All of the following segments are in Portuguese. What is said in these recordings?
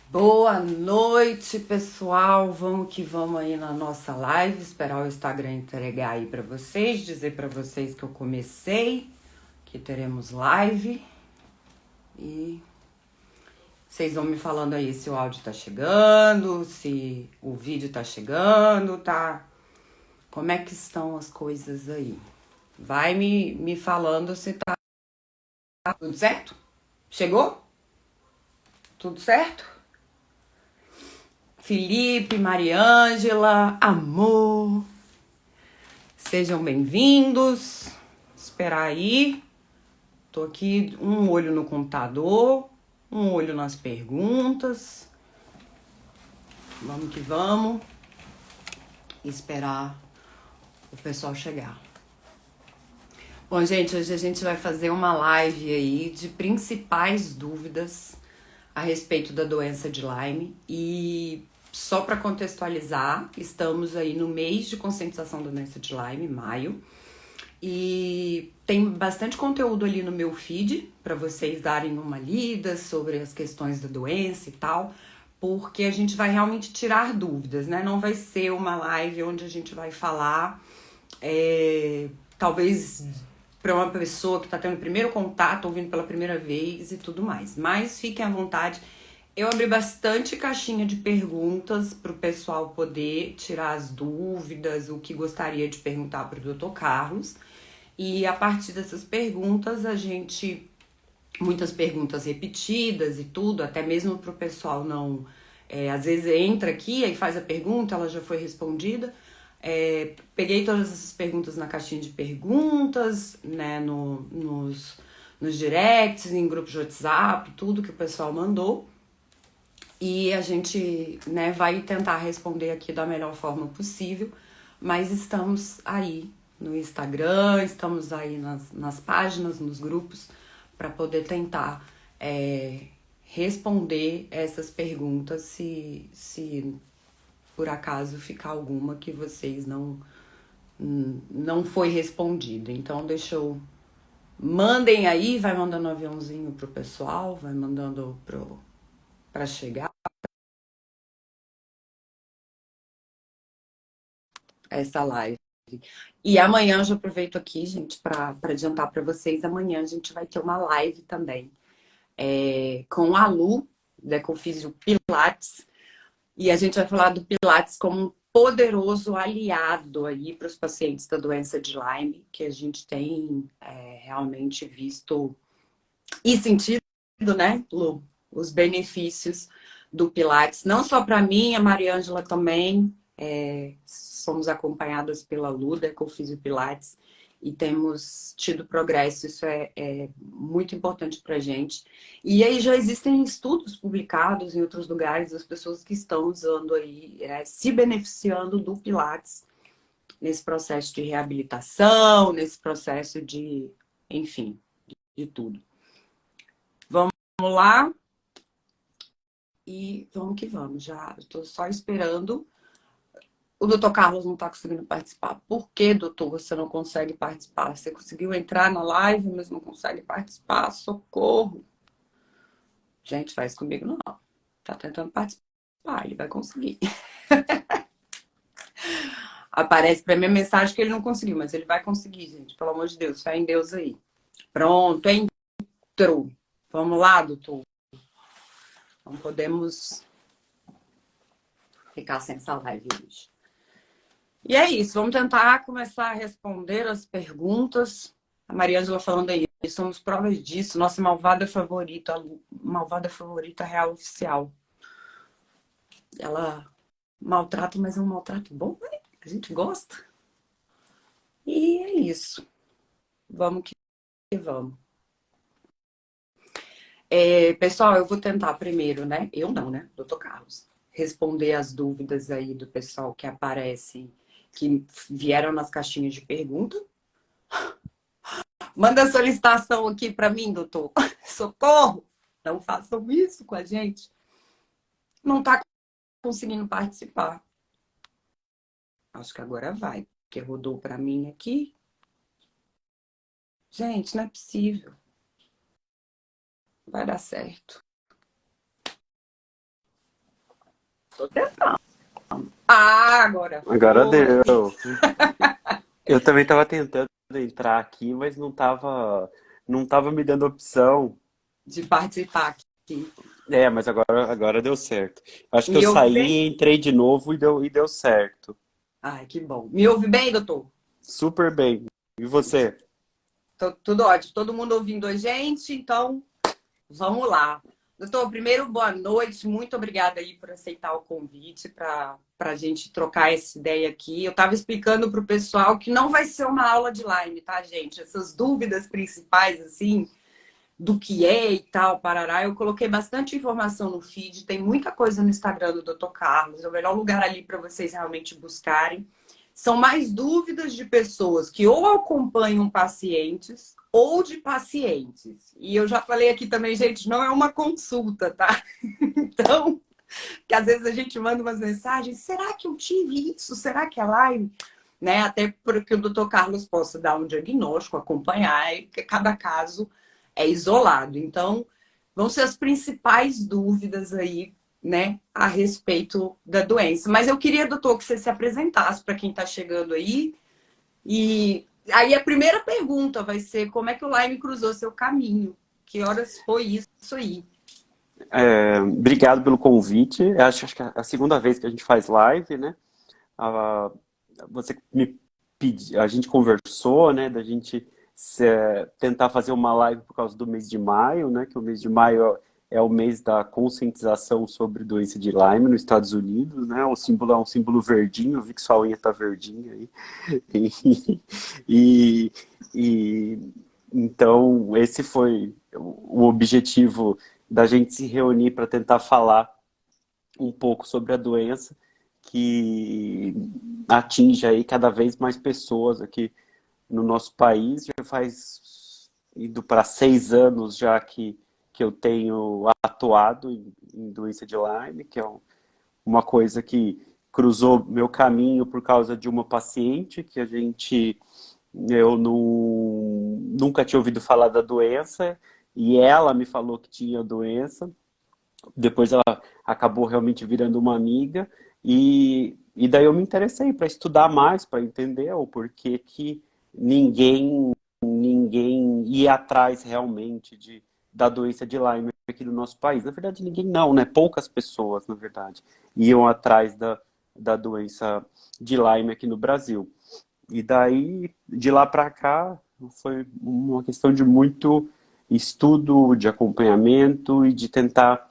Boa noite, pessoal. Vamos que vamos aí na nossa live. Esperar o Instagram entregar aí pra vocês, dizer pra vocês que eu comecei, que teremos live. E vocês vão me falando aí se o áudio tá chegando, se o vídeo tá chegando, tá? Como é que estão as coisas aí? Vai me falando se tá tudo certo? Chegou? Tudo certo? Felipe, Mariângela, amor. Sejam bem-vindos. Esperar aí. Tô aqui, um olho no computador, um olho nas perguntas. Vamos que vamos. Esperar o pessoal chegar. Bom, gente, hoje a gente vai fazer uma live aí de principais dúvidas a respeito da doença de Lyme. E só para contextualizar, estamos aí no mês de conscientização da doença de Lyme, maio. E tem bastante conteúdo ali no meu feed para vocês darem uma lida sobre as questões da doença e tal, porque a gente vai realmente tirar dúvidas, né? Não vai ser uma live onde a gente vai falar, talvez para uma pessoa que está tendo o primeiro contato, ouvindo pela primeira vez e tudo mais. Mas fiquem à vontade. Eu abri bastante caixinha de perguntas para o pessoal poder tirar as dúvidas, o que gostaria de perguntar para o Dr. Carlos. E a partir dessas perguntas, muitas perguntas repetidas e tudo, até mesmo para o pessoal não, às vezes entra aqui e faz a pergunta, ela já foi respondida. Peguei todas essas perguntas na caixinha de perguntas, né, nos directs, em grupos de WhatsApp, tudo que o pessoal mandou. E a gente, né, vai tentar responder aqui da melhor forma possível, mas estamos aí no Instagram, estamos aí nas páginas, nos grupos, para poder tentar responder essas perguntas se por acaso ficar alguma que vocês não foi respondida. Então deixa eu... Mandem aí, vai mandando um aviãozinho pro pessoal, vai mandando para chegar essa live. E amanhã eu já aproveito aqui, gente, para adiantar para vocês. Amanhã a gente vai ter uma live também com a Lu, da Ecofísio Pilates. E a gente vai falar do Pilates como um poderoso aliado aí para os pacientes da doença de Lyme, que a gente tem realmente visto e sentido, né, Lu, os benefícios do Pilates. Não só para mim, a Mariângela também. Somos acompanhadas pela Lu, da Ecofísio Pilates, e temos tido progresso. Isso é muito importante para a gente. E aí já existem estudos publicados em outros lugares das pessoas que estão usando aí, se beneficiando do Pilates nesse processo de reabilitação, nesse processo de, enfim, de tudo. Vamos lá e vamos que vamos. Já estou só esperando. O doutor Carlos não está conseguindo participar. Por que, doutor, você não consegue participar? Você conseguiu entrar na live, mas não consegue participar? Socorro! Gente, faz comigo não. Tá tentando participar, ele vai conseguir. Aparece pra mim a mensagem que ele não conseguiu, mas ele vai conseguir, gente. Pelo amor de Deus, fé em Deus aí. Pronto, entrou. Vamos lá, doutor. Não podemos ficar sem essa live hoje. E é isso, vamos tentar começar a responder as perguntas. A Mariângela falando aí, somos provas disso, nossa malvada favorita real oficial. Ela maltrata, mas é um maltrato bom, né? A gente gosta. E é isso. Vamos que vamos. Pessoal, eu vou tentar primeiro, né? Eu não, né? Doutor Carlos. Responder as dúvidas aí do pessoal que aparecem, que vieram nas caixinhas de pergunta. Manda a solicitação aqui para mim, doutor. Socorro! Não façam isso com a gente. Não está conseguindo participar. Acho que agora vai, porque rodou para mim aqui. Gente, não é possível. Vai dar certo. Tô tentando. Ah, agora Agora foi. deu. Eu também estava tentando entrar aqui, mas não tava me dando opção. De participar aqui. É, mas agora deu certo. Acho que eu Me ouve saí, bem? entrei de novo e deu certo. Ai, que bom. Me ouve bem, doutor? Super bem. E você? Tudo ótimo. Todo mundo ouvindo a gente, então vamos lá. Doutor, primeiro, boa noite. Muito obrigada aí por aceitar o convite para a gente trocar essa ideia aqui. Eu estava explicando para o pessoal que não vai ser uma aula de Lyme, tá, gente? Essas dúvidas principais, assim, do que é e tal, parará. Eu coloquei bastante informação no feed, tem muita coisa no Instagram do Dr. Carlos, é o melhor lugar ali para vocês realmente buscarem. São mais dúvidas de pessoas que ou acompanham pacientes ou de pacientes. E eu já falei aqui também, gente, não é uma consulta, tá? Então, que às vezes a gente manda umas mensagens, será que eu tive isso? Será que é Lyme? Né? Até para que o doutor Carlos possa dar um diagnóstico, acompanhar, e que cada caso é isolado. Então, vão ser as principais dúvidas aí, né, a respeito da doença. Mas eu queria, doutor, que você se apresentasse para quem está chegando aí. E aí a primeira pergunta vai ser como é que o Lyme cruzou seu caminho? Que horas foi isso aí? Obrigado pelo convite. Acho que é a segunda vez que a gente faz live, né? Ah, você me pediu, a gente conversou, né? Da gente tentar fazer uma live por causa do mês de maio, né? Que o mês de maio é o mês da conscientização sobre doença de Lyme nos Estados Unidos, né? O símbolo é um símbolo verdinho, eu vi que sua unha tá verdinha aí. E, e então esse foi o objetivo da gente se reunir para tentar falar um pouco sobre a doença que atinge aí cada vez mais pessoas aqui no nosso país. Já faz indo para 6 anos já que eu tenho atuado em doença de Lyme, que é uma coisa que cruzou meu caminho por causa de uma paciente que eu nunca tinha ouvido falar da doença e ela me falou que tinha doença. Depois ela acabou realmente virando uma amiga e daí eu me interessei para estudar mais, para entender o porquê que ninguém ia atrás realmente da doença de Lyme aqui no nosso país. Na verdade, ninguém não, né? Poucas pessoas, na verdade, iam atrás da doença de Lyme aqui no Brasil. E daí, de lá para cá, foi uma questão de muito estudo, de acompanhamento e de tentar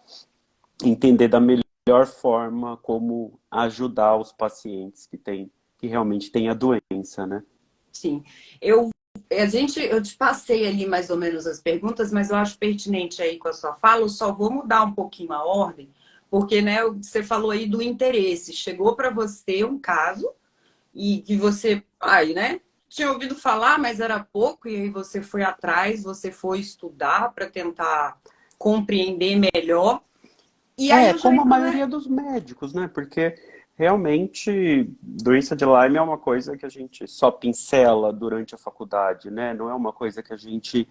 entender da melhor forma como ajudar os pacientes que realmente têm a doença, né? Sim, eu te passei ali mais ou menos as perguntas, mas eu acho pertinente aí com a sua fala. Eu só vou mudar um pouquinho a ordem, porque né, você falou aí do interesse. Chegou para você um caso e que você, aí, né, tinha ouvido falar, mas era pouco, e aí você foi atrás, você foi estudar para tentar compreender melhor. E aí É, eu já como a entro, maioria né? dos médicos, né? Porque realmente doença de Lyme é uma coisa que a gente só pincela durante a faculdade, né? Não é uma coisa que a gente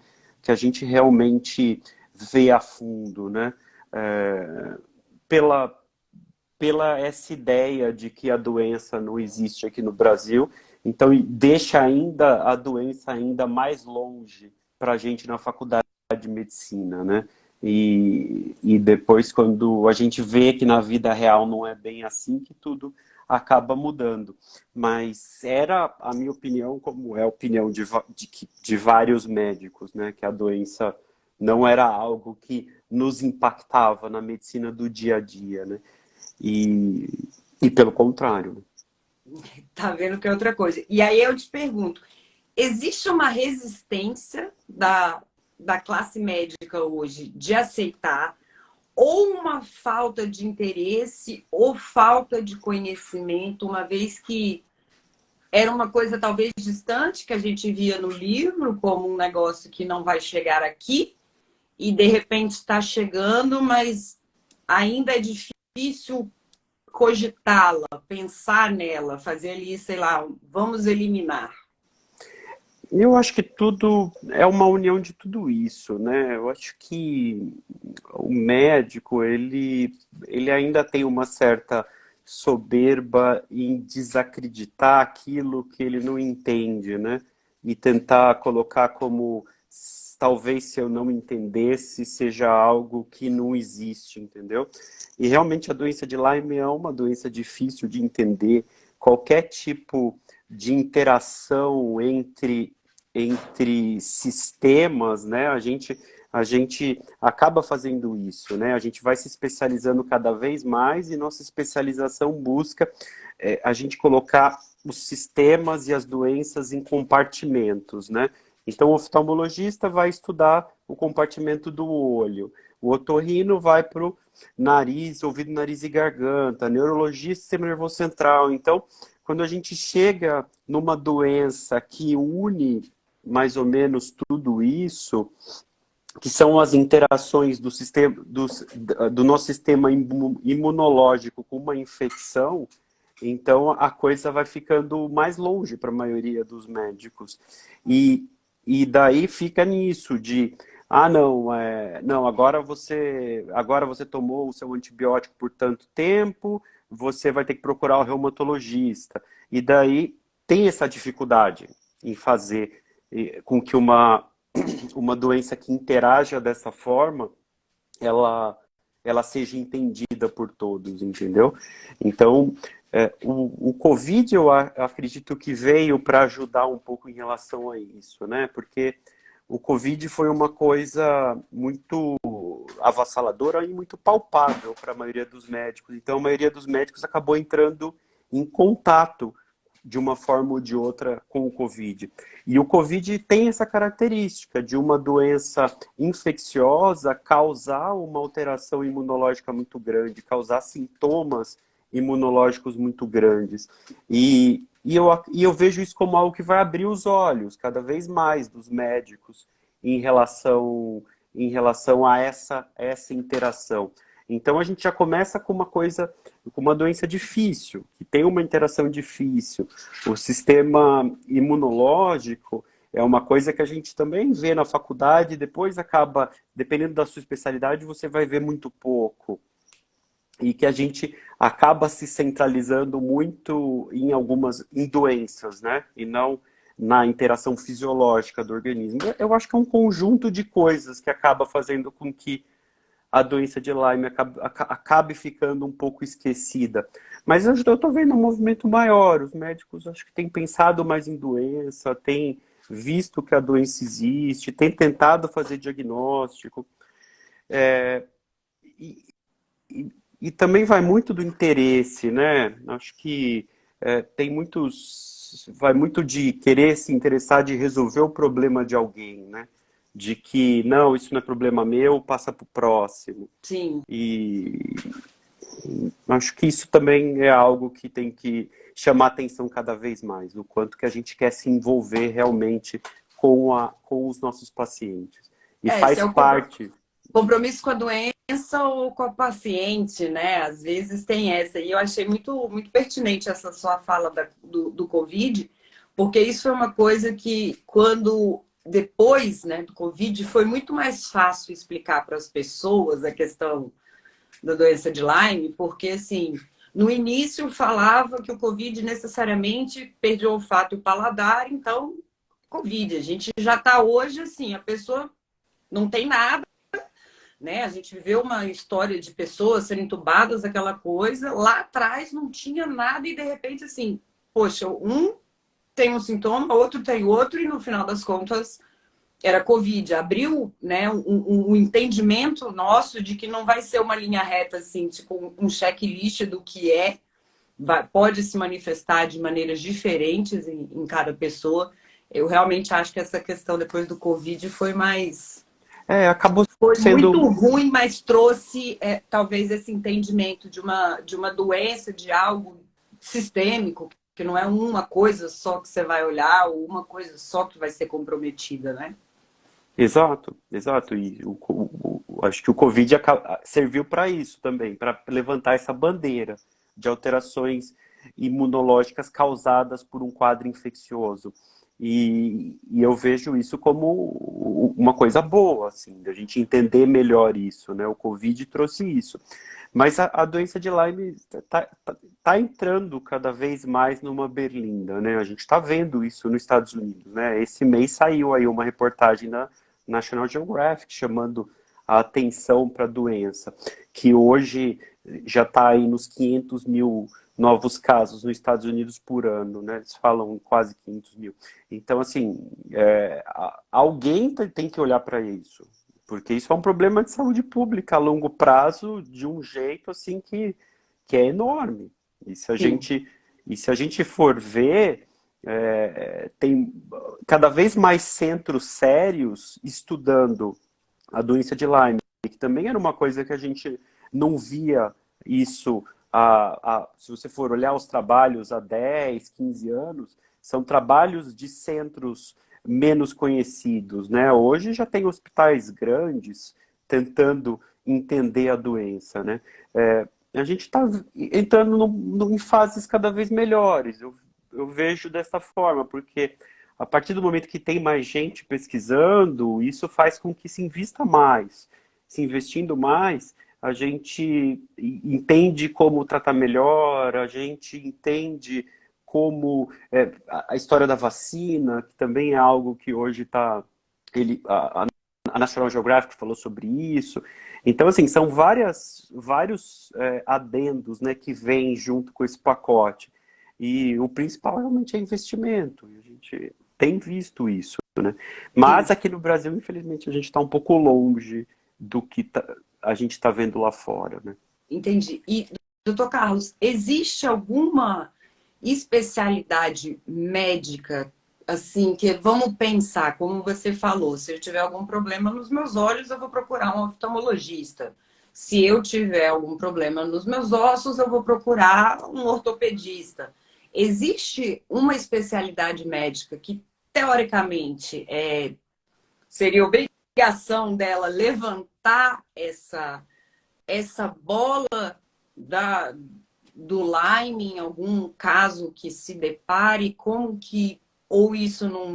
realmente vê a fundo, né? É, pela, pela essa ideia de que a doença não existe aqui no Brasil, então deixa ainda a doença ainda mais longe para a gente na faculdade de medicina, né? E depois, quando a gente vê que na vida real não é bem assim, que tudo acaba mudando. Mas era a minha opinião, como é a opinião de vários médicos, né? Que a doença não era algo que nos impactava na medicina do dia a dia, né? E, e pelo contrário. Tá vendo que é outra coisa. E aí eu te pergunto, existe uma resistência da classe médica hoje de aceitar ou uma falta de interesse ou falta de conhecimento, uma vez que era uma coisa talvez distante que a gente via no livro como um negócio que não vai chegar aqui e de repente está chegando, mas ainda é difícil cogitá-la, pensar nela, fazer ali, sei lá, vamos eliminar. Eu acho que tudo é uma união de tudo isso, né? Eu acho que o médico, ele ainda tem uma certa soberba em desacreditar aquilo que ele não entende, né? E tentar colocar como talvez se eu não entendesse seja algo que não existe, entendeu? E realmente a doença de Lyme é uma doença difícil de entender. Qualquer tipo de interação entre sistemas, né? A gente acaba fazendo isso, né? A gente vai se especializando cada vez mais e nossa especialização busca a gente colocar os sistemas e as doenças em compartimentos, né? Então, o oftalmologista vai estudar o compartimento do olho, o otorrino vai para o nariz, ouvido, nariz e garganta, neurologista, sistema nervoso central. Então, quando a gente chega numa doença que une mais ou menos tudo isso, que são as interações do sistema, do nosso sistema imunológico com uma infecção, então a coisa vai ficando mais longe para a maioria dos médicos. E daí fica nisso de, não, não, agora você tomou o seu antibiótico por tanto tempo, você vai ter que procurar o reumatologista. E daí tem essa dificuldade em fazer com que uma doença que interaja dessa forma, ela seja entendida por todos, entendeu? Então, o Covid, eu acredito que veio para ajudar um pouco em relação a isso, né? Porque o Covid foi uma coisa muito avassaladora e muito palpável para a maioria dos médicos. Então, a maioria dos médicos acabou entrando em contato de uma forma ou de outra com o Covid. E o Covid tem essa característica de uma doença infecciosa causar uma alteração imunológica muito grande, causar sintomas imunológicos muito grandes. E eu vejo isso como algo que vai abrir os olhos cada vez mais dos médicos em relação a essa interação. Então a gente já começa com uma coisa, com uma doença difícil, que tem uma interação difícil. O sistema imunológico é uma coisa que a gente também vê na faculdade, depois acaba, dependendo da sua especialidade, você vai ver muito pouco. E que a gente acaba se centralizando muito em doenças, né? E não na interação fisiológica do organismo. Eu acho que é um conjunto de coisas que acaba fazendo com que a doença de Lyme acabe ficando um pouco esquecida. Mas eu estou vendo um movimento maior. Os médicos acho que têm pensado mais em doença, têm visto que a doença existe, têm tentado fazer diagnóstico. E, e também vai muito do interesse, né? Acho que vai muito de querer se interessar de resolver o problema de alguém, né? De que, não, isso não é problema meu, passa para o próximo. Sim. E acho que isso também é algo que tem que chamar atenção cada vez mais, o quanto que a gente quer se envolver realmente com os nossos pacientes. E Esse é faz o parte. compromisso com a doença ou com a paciente, né? Às vezes tem essa. E eu achei muito, muito pertinente essa sua fala do Covid, porque isso foi uma coisa que, depois, né, do Covid, foi muito mais fácil explicar para as pessoas a questão da doença de Lyme, porque, assim, no início falava que o Covid necessariamente perdeu o olfato e o paladar, então, Covid. A gente já está hoje, assim, a pessoa não tem nada, né? A gente viveu uma história de pessoas serem entubadas, aquela coisa. Lá atrás não tinha nada e, de repente, assim, poxa, um tem um sintoma, outro tem outro, e no final das contas era Covid. Abriu, né, um entendimento nosso de que não vai ser uma linha reta, assim, tipo um checklist do que pode se manifestar de maneiras diferentes em cada pessoa. Eu realmente acho que essa questão depois do Covid Acabou foi muito sendo. ruim, mas trouxe talvez esse entendimento de uma doença, de algo sistêmico, que não é uma coisa só que você vai olhar ou uma coisa só que vai ser comprometida, né? Exato, exato. E acho que o Covid serviu para isso também, para levantar essa bandeira de alterações imunológicas causadas por um quadro infeccioso. E eu vejo isso como uma coisa boa, assim, da gente entender melhor isso, né? O Covid trouxe isso. Mas a doença de Lyme tá entrando cada vez mais numa berlinda, né? A gente está vendo isso nos Estados Unidos, né? Esse mês saiu aí uma reportagem na National Geographic chamando a atenção para a doença, que hoje já está aí nos 500 mil novos casos nos Estados Unidos por ano, né? Eles falam quase 500 mil. Então, assim, alguém tem que olhar para isso. Porque isso é um problema de saúde pública a longo prazo, de um jeito assim que é enorme. E se a Sim. gente, e se a gente for ver, tem cada vez mais centros sérios estudando a doença de Lyme, que também era uma coisa que a gente não via isso. Se você for olhar os trabalhos há 10, 15 anos, são trabalhos de centros menos conhecidos, né? Hoje já tem hospitais grandes tentando entender a doença, né? A gente está entrando em fases cada vez melhores. Eu vejo dessa forma, porque a partir do momento que tem mais gente pesquisando, isso faz com que se invista mais. Se investindo mais, a gente entende como tratar melhor, a gente entende como a história da vacina, que também é algo que hoje está. A National Geographic falou sobre isso. Então, assim, são vários adendos, né, que vêm junto com esse pacote. E o principal realmente é investimento. E a gente tem visto isso, né? Mas Sim. aqui no Brasil, infelizmente, a gente está um pouco longe do que a gente está vendo lá fora, né? Entendi. E, doutor Carlos, existe alguma especialidade médica, assim, que vamos pensar, como você falou, se eu tiver algum problema nos meus olhos, eu vou procurar um oftalmologista. Se eu tiver algum problema nos meus ossos, eu vou procurar um ortopedista. Existe uma especialidade médica que, teoricamente, seria obrigação dela levantar essa bola da, do Lyme em algum caso que se depare, como que, ou isso não,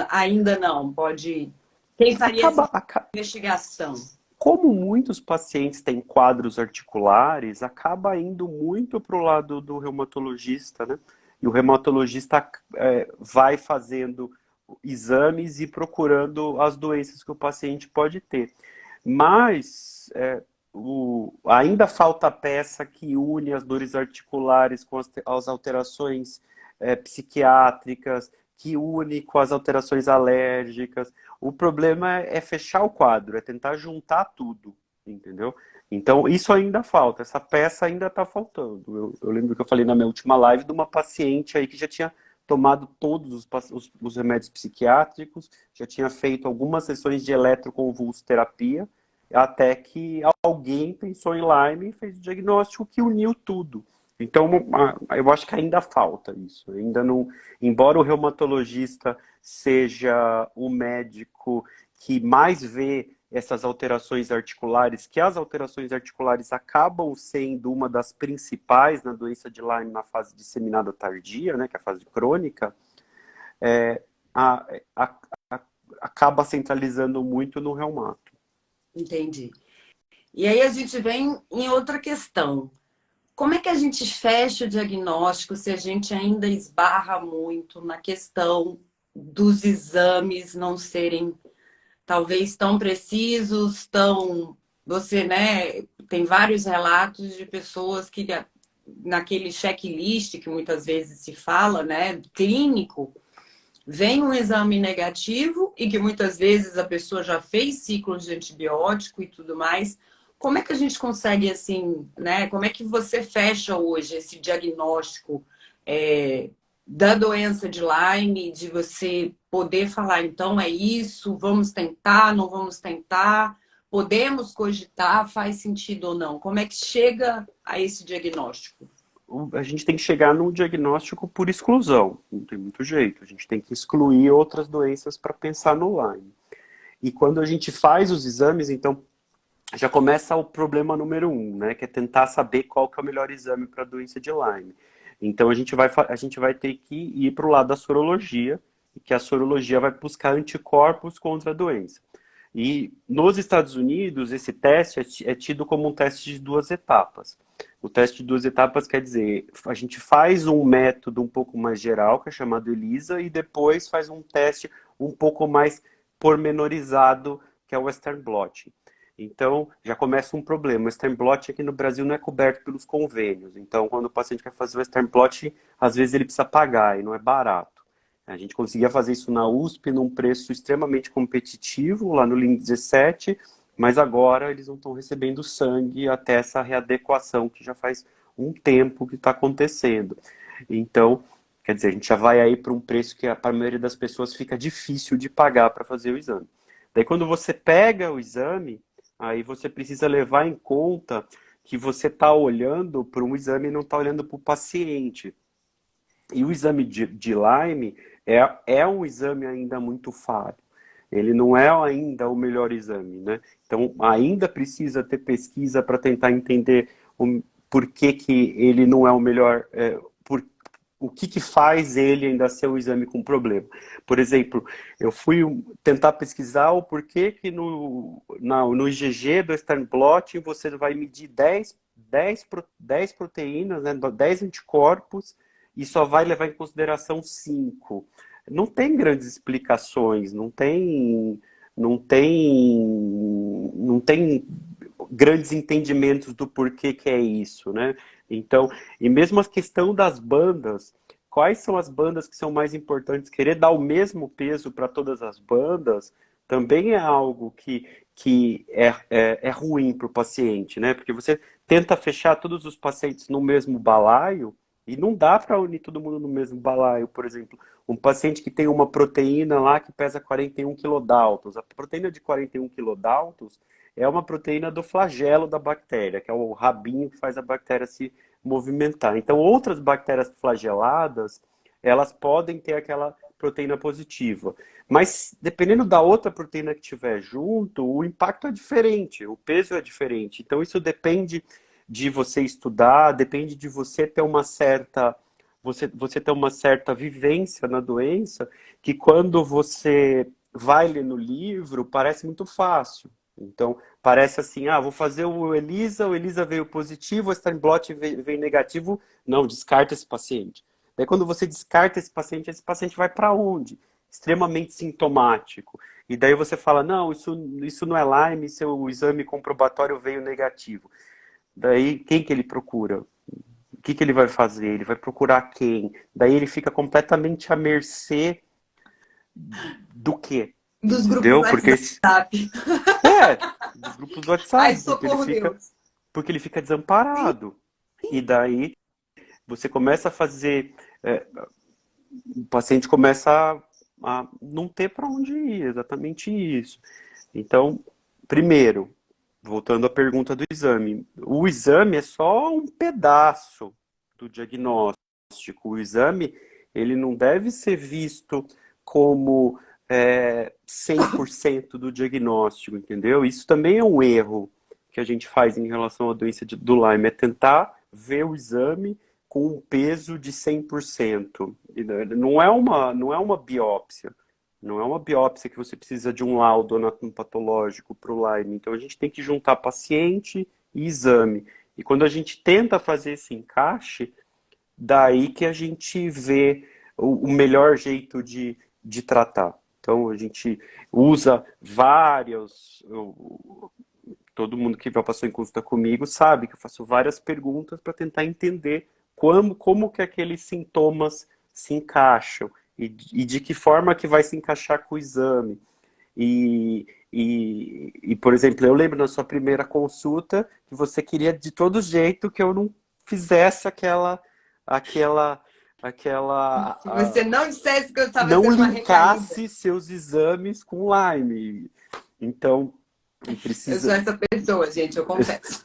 ainda não, pode, quem faria essa Acaba, investigação? como muitos pacientes têm quadros articulares, acaba indo muito para o lado do reumatologista, né? E o reumatologista vai fazendo exames e procurando as doenças que o paciente pode ter. Mas ainda falta a peça que une as dores articulares com as alterações psiquiátricas, que une com as alterações alérgicas. O problema é fechar o quadro, é tentar juntar tudo, entendeu? Então, isso ainda falta, essa peça ainda está faltando. Eu lembro que eu falei na minha última live de uma paciente aí que já tinha tomado todos os remédios psiquiátricos, já tinha feito algumas sessões de eletroconvulsoterapia, até que alguém pensou em Lyme e fez o diagnóstico que uniu tudo. Então, eu acho que ainda falta isso. Ainda não, embora o reumatologista seja o médico que mais vê essas alterações articulares, que as alterações articulares acabam sendo uma das principais na doença de Lyme na fase disseminada tardia, né, que é a fase crônica, é, a, a, acaba centralizando muito no reumato. Entendi. E aí a gente vem em outra questão. Como é que a gente fecha o diagnóstico se a gente ainda esbarra muito na questão dos exames não serem talvez tão precisos, tão. Você, né, tem vários relatos de pessoas que naquele checklist que muitas vezes se fala, né, clínico, vem um exame negativo e que muitas vezes a pessoa já fez ciclos de antibiótico e tudo mais. Como é que a gente consegue, assim, né? Como é que você fecha hoje esse diagnóstico da doença de Lyme, de você poder falar, então é isso, vamos tentar, não vamos tentar, podemos cogitar, faz sentido ou não? Como é que chega a esse diagnóstico? A gente tem que chegar num diagnóstico por exclusão, não tem muito jeito. A gente tem que excluir outras doenças para pensar no Lyme. E quando a gente faz os exames, então já começa o problema número um, né? Que é tentar saber qual que é o melhor exame para a doença de Lyme. Então a gente vai ter que ir para o lado da sorologia, que a sorologia vai buscar anticorpos contra a doença. E nos Estados Unidos, esse teste é tido como um teste de 2 etapas. O teste de 2 etapas quer dizer, a gente faz um método um pouco mais geral, que é chamado ELISA, e depois faz um teste um pouco mais pormenorizado, que é o Western Blot. Então, já começa um problema. O Western Blot aqui no Brasil não é coberto pelos convênios. Então, quando o paciente quer fazer o Western Blot, às vezes ele precisa pagar e não é barato. A gente conseguia fazer isso na USP num preço extremamente competitivo, lá no Lean 17, mas agora eles não estão recebendo sangue até essa readequação que já faz um tempo que está acontecendo. Então, quer dizer, a gente já vai aí para um preço que para a maioria das pessoas fica difícil de pagar para fazer o exame. Daí quando você pega o exame, aí você precisa levar em conta que você está olhando para um exame e não está olhando para o paciente. E o exame de Lyme é um exame ainda muito falho. Ele não é ainda o melhor exame, né? Então, ainda precisa ter pesquisa para tentar entender por que que ele não é o melhor, o que que faz ele ainda ser um exame com problema. Por exemplo, eu fui tentar pesquisar o porquê que no IgG do Western Blot você vai medir 10 proteínas, né, 10 anticorpos, e só vai levar em consideração 5. Não tem grandes explicações, não tem grandes entendimentos do porquê que é isso, né? Então, e mesmo a questão das bandas, quais são as bandas que são mais importantes? Querer dar o mesmo peso para todas as bandas também é algo que é ruim para o paciente, né? Porque você tenta fechar todos os pacientes no mesmo balaio e não dá para unir todo mundo no mesmo balaio. Por exemplo, um paciente que tem uma proteína lá que pesa 41 kilodaltons. A proteína de 41 kilodaltons é uma proteína do flagelo da bactéria, que é o rabinho que faz a bactéria se movimentar. Então, outras bactérias flageladas, elas podem ter aquela proteína positiva. Mas, dependendo da outra proteína que tiver junto, o impacto é diferente, o peso é diferente. Então, isso depende de você estudar, depende de você ter uma certa você ter uma certa vivência na doença, que quando você vai ler no livro, parece muito fácil. Então, parece assim, vou fazer o ELISA veio positivo, o Western Blot veio negativo, não, descarta esse paciente. Daí quando você descarta esse paciente vai para onde? Extremamente sintomático. E daí você fala, não, isso não é Lyme, seu exame comprobatório veio negativo. Daí, quem que ele procura? O que que ele vai fazer? Ele vai procurar quem? Daí ele fica completamente à mercê do quê? Dos grupos do Entendeu? WhatsApp. Dos grupos do Ai, WhatsApp, socorro, Deus. porque ele fica Sim, desamparado. E sim. daí você começa a fazer, o paciente começa a não ter para onde ir, exatamente isso. Então, primeiro, voltando à pergunta do exame, o exame é só um pedaço do diagnóstico. O exame, ele não deve ser visto como 100% do diagnóstico, entendeu? Isso também é um erro que a gente faz em relação à doença do Lyme, é tentar ver o exame com um peso de 100%. Não é uma biópsia. Não é uma biópsia que você precisa de um laudo anatomopatológico para o Lyme. Então a gente tem que juntar paciente e exame. E quando a gente tenta fazer esse encaixe, daí que a gente vê o melhor jeito de tratar. Então a gente usa vários. Todo mundo que já passou em consulta comigo sabe que eu faço várias perguntas para tentar entender como que aqueles sintomas se encaixam e de que forma que vai se encaixar com o exame. Por exemplo, eu lembro na sua primeira consulta que você queria de todo jeito que eu não fizesse aquela, Se você não dissesse que eu estava não tendo uma recaída, linkasse seus exames com Lyme. Então, eu sou precisa. essa pessoa, gente, eu confesso.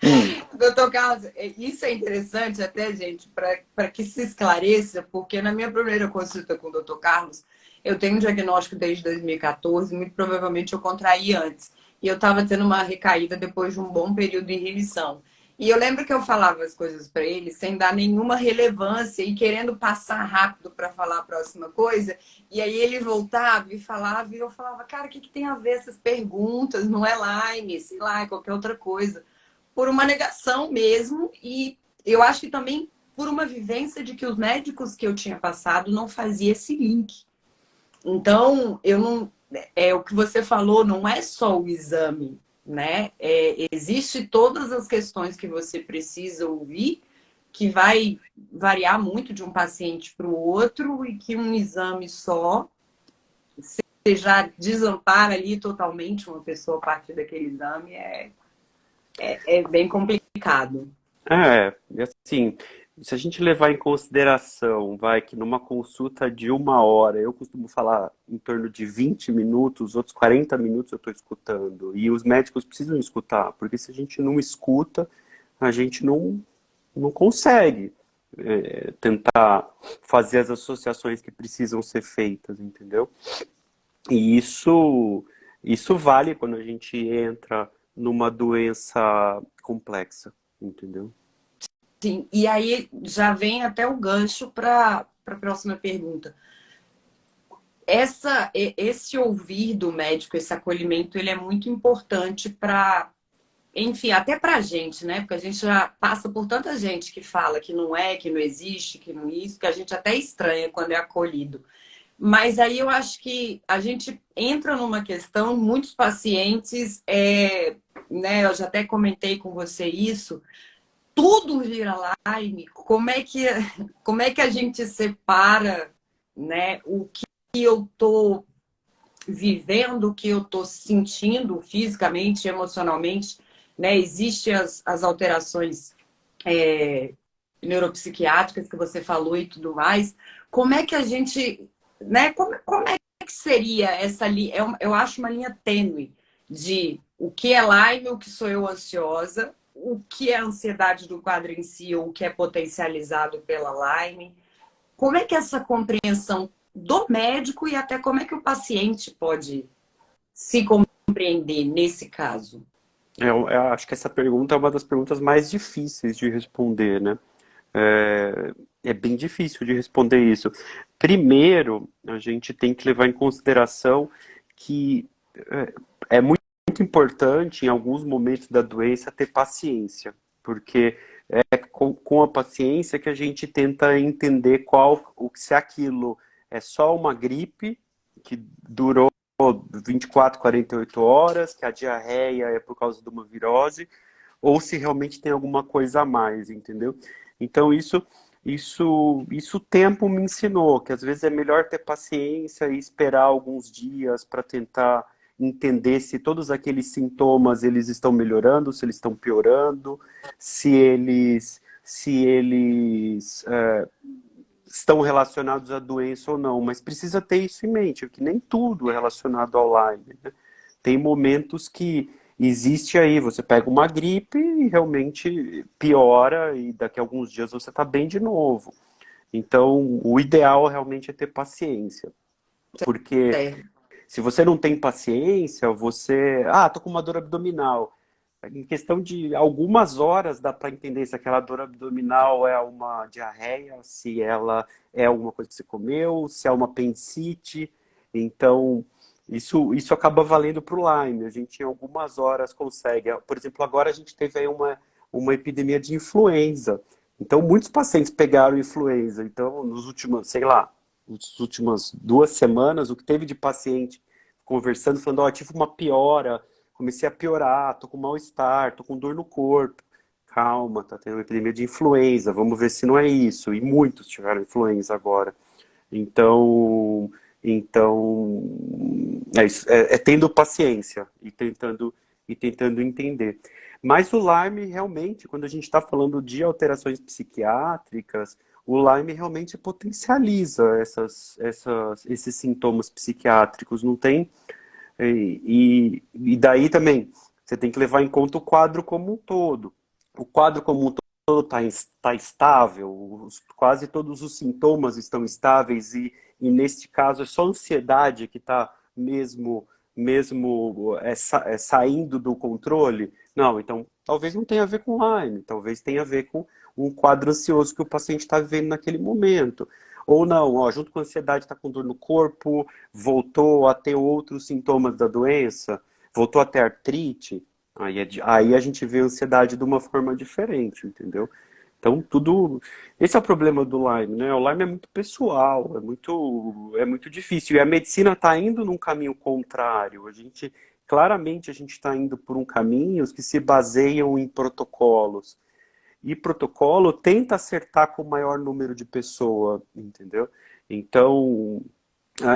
Hum, Doutor Carlos, isso é interessante até, gente, para que se esclareça, porque na minha primeira consulta com o doutor Carlos, eu tenho um diagnóstico desde 2014, muito provavelmente eu contraí antes. E eu estava tendo uma recaída depois de um bom período em remissão. E eu lembro que eu falava as coisas para ele sem dar nenhuma relevância e querendo passar rápido para falar a próxima coisa. E aí ele voltava e eu falava, cara, o que tem a ver essas perguntas? Não é Lyme, sei lá, é qualquer outra coisa. Por uma negação mesmo. E eu acho que também por uma vivência de que os médicos que eu tinha passado não faziam esse link. Então, eu não. É o que você falou, não é só o exame, né? Existe todas as questões que você precisa ouvir, que vai variar muito de um paciente para o outro, e que um exame só, você já desampara ali totalmente uma pessoa a partir daquele exame, é bem complicado. E assim, se a gente levar em consideração, vai, que numa consulta de 1 hora, eu costumo falar em torno de 20 minutos, os outros 40 minutos eu estou escutando. E os médicos precisam escutar, porque se a gente não escuta, a gente não consegue tentar fazer as associações que precisam ser feitas, entendeu? E isso vale quando a gente entra numa doença complexa, entendeu? Sim, e aí já vem até o gancho para a próxima pergunta. Esse ouvir do médico, esse acolhimento, ele é muito importante para, enfim, até para a gente, né? Porque a gente já passa por tanta gente que fala que não é, que não existe, que não isso, que a gente até estranha quando é acolhido. Mas aí eu acho que a gente entra numa questão, muitos pacientes, né? Eu já até comentei com você isso, tudo vira Lyme. Como é que a gente separa, né, o que eu tô vivendo, o que eu tô sentindo fisicamente, emocionalmente, né? Existem as alterações neuropsiquiátricas que você falou e tudo mais. Como é que a gente, né? Como é que seria essa linha? Eu acho uma linha tênue de o que é Lyme, o que sou eu ansiosa, o que é a ansiedade do quadro em si, ou o que é potencializado pela Lyme. Como é que essa compreensão do médico e até como é que o paciente pode se compreender nesse caso? Eu acho que essa pergunta é uma das perguntas mais difíceis de responder, né? É, é bem difícil de responder isso. Primeiro, a gente tem que levar em consideração que é muito importante, em alguns momentos da doença, ter paciência, porque é com a paciência que a gente tenta entender se aquilo é só uma gripe que durou 24, 48 horas, que a diarreia é por causa de uma virose, ou se realmente tem alguma coisa a mais, entendeu? Então isso o tempo me ensinou, que às vezes é melhor ter paciência e esperar alguns dias para tentar entender se todos aqueles sintomas eles estão melhorando, se eles estão piorando, se eles estão relacionados à doença ou não, mas precisa ter isso em mente, que nem tudo é relacionado ao Lyme, né? Tem momentos que existe aí, você pega uma gripe e realmente piora e daqui a alguns dias você está bem de novo. Então, o ideal realmente é ter paciência, porque É, se você não tem paciência, tô com uma dor abdominal. Em questão de algumas horas dá para entender se aquela dor abdominal é uma diarreia, se ela é alguma coisa que você comeu, se é uma apendicite. Então, isso acaba valendo para o Lyme. A gente em algumas horas consegue. Por exemplo, agora a gente teve aí uma epidemia de influenza. Então, muitos pacientes pegaram influenza. Então, nos últimos, sei lá, nas últimas 2 semanas, o que teve de paciente conversando, falando, ó, tive uma piora, comecei a piorar, tô com mal-estar, tô com dor no corpo. Calma, tá tendo uma epidemia de influenza, vamos ver se não é isso. E muitos tiveram influenza agora. Então, então é isso, é tendo paciência e tentando entender. Mas o Lyme realmente, quando a gente está falando de alterações psiquiátricas, o Lyme realmente potencializa esses sintomas psiquiátricos. Não tem e daí também, você tem que levar em conta o quadro como um todo. O quadro como um todo está estável, quase todos os sintomas estão estáveis e neste caso é só a ansiedade que está mesmo saindo do controle. Não, então talvez não tenha a ver com Lyme, talvez tenha a ver com um quadro ansioso que o paciente está vivendo naquele momento. Ou não, ó, junto com a ansiedade está com dor no corpo, voltou a ter outros sintomas da doença, voltou a ter artrite, aí a gente vê a ansiedade de uma forma diferente, entendeu? Então, tudo. Esse é o problema do Lyme, né? O Lyme é muito pessoal, é muito difícil. E a medicina está indo num caminho contrário. Claramente, a gente está indo por um caminho que se baseiam em protocolos. E protocolo tenta acertar com o maior número de pessoas, entendeu? Então,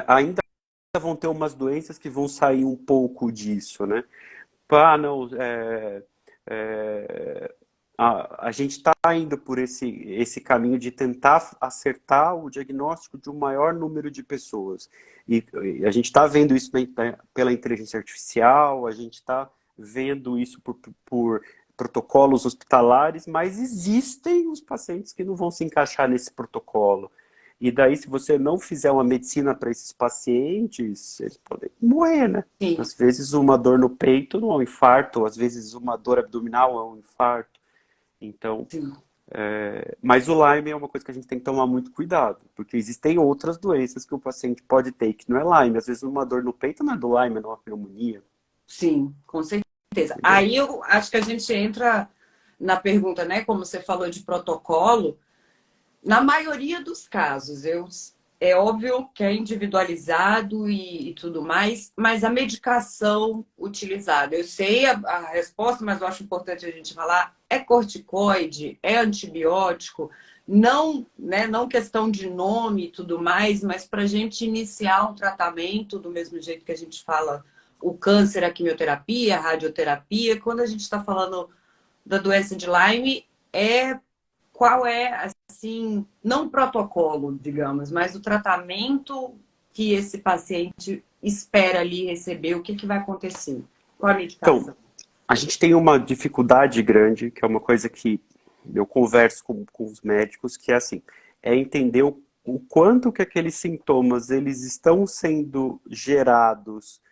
ainda vão ter umas doenças que vão sair um pouco disso, né? Ah, não, é, a gente está indo por esse caminho de tentar acertar o diagnóstico de um maior número de pessoas. E a gente está vendo isso pela inteligência artificial, a gente está vendo isso por protocolos hospitalares, mas existem os pacientes que não vão se encaixar nesse protocolo. E daí, se você não fizer uma medicina para esses pacientes, eles podem morrer, né? Sim, Às vezes uma dor no peito não é um infarto, às vezes uma dor abdominal é um infarto. Então, sim. mas o Lyme é uma coisa que a gente tem que tomar muito cuidado, porque existem outras doenças que o paciente pode ter, que não é Lyme. Às vezes uma dor no peito não é do Lyme, é uma pneumonia, Sim, com certeza. entendeu? Aí eu acho que a gente entra na pergunta, né? Como você falou de protocolo, na maioria dos casos, é óbvio que é individualizado e tudo mais, mas a medicação utilizada, eu sei a resposta, mas eu acho importante a gente falar, é corticoide, é antibiótico, não, né, não questão de nome e tudo mais, mas para a gente iniciar um tratamento do mesmo jeito que a gente fala o câncer, a quimioterapia, a radioterapia, quando a gente está falando da doença de Lyme, qual é, assim, não o protocolo, digamos, mas o tratamento que esse paciente espera ali receber, o que, que vai acontecer? Qual a Então, medicação? a gente tem uma dificuldade grande, que é uma coisa que eu converso com os médicos, que é assim, é entender o quanto que aqueles sintomas eles estão sendo gerados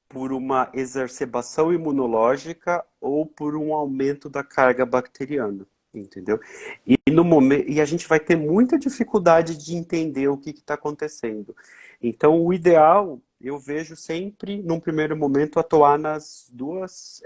por uma exacerbação imunológica ou por um aumento da carga bacteriana, entendeu? E no momento, e a gente vai ter muita dificuldade de entender o que está acontecendo. Então, o ideal, eu vejo sempre, num primeiro momento, atuar nas duas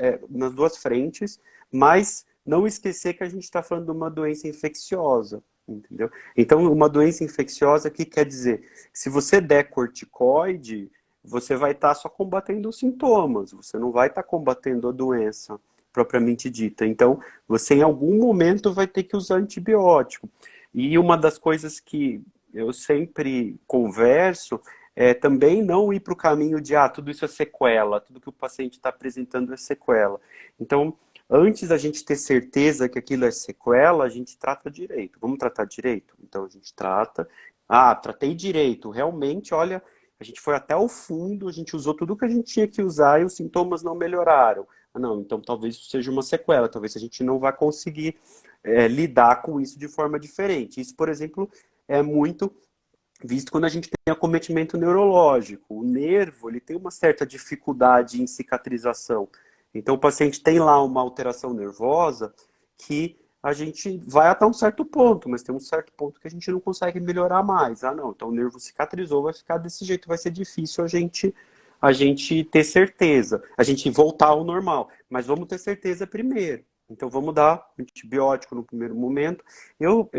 frentes, mas não esquecer que a gente está falando de uma doença infecciosa, entendeu? Então, uma doença infecciosa, o que quer dizer? Se você der corticoide, você vai estar só combatendo os sintomas, você não vai estar combatendo a doença propriamente dita. Então, você em algum momento vai ter que usar antibiótico. E uma das coisas que eu sempre converso é também não ir para o caminho de, tudo isso é sequela, tudo que o paciente está apresentando é sequela. Então, antes da gente ter certeza que aquilo é sequela, a gente trata direito. Vamos tratar direito? Então, a gente trata. Tratei direito. Realmente, olha, a gente foi até o fundo, a gente usou tudo que a gente tinha que usar e os sintomas não melhoraram. Não, então talvez isso seja uma sequela, talvez a gente não vá conseguir lidar com isso de forma diferente. Isso, por exemplo, é muito visto quando a gente tem acometimento neurológico. O nervo, ele tem uma certa dificuldade em cicatrização. Então, o paciente tem lá uma alteração nervosa que a gente vai até um certo ponto, mas tem um certo ponto que a gente não consegue melhorar mais. Não, então o nervo cicatrizou, vai ficar desse jeito, vai ser difícil a gente ter certeza, a gente voltar ao normal. Mas vamos ter certeza primeiro. Então, vamos dar antibiótico no primeiro momento. Eu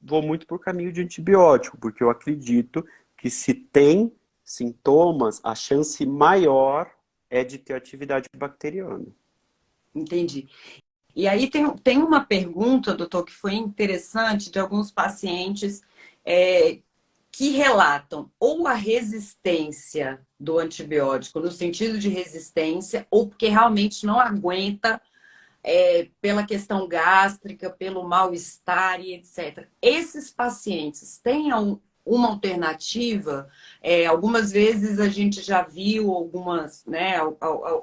vou muito por caminho de antibiótico, porque eu acredito que se tem sintomas, a chance maior é de ter atividade bacteriana. Entendi. E aí tem uma pergunta, doutor, que foi interessante de alguns pacientes que relatam ou a resistência do antibiótico, no sentido de resistência, ou porque realmente não aguenta pela questão gástrica, pelo mal-estar e etc. Esses pacientes têm uma alternativa? Algumas vezes a gente já viu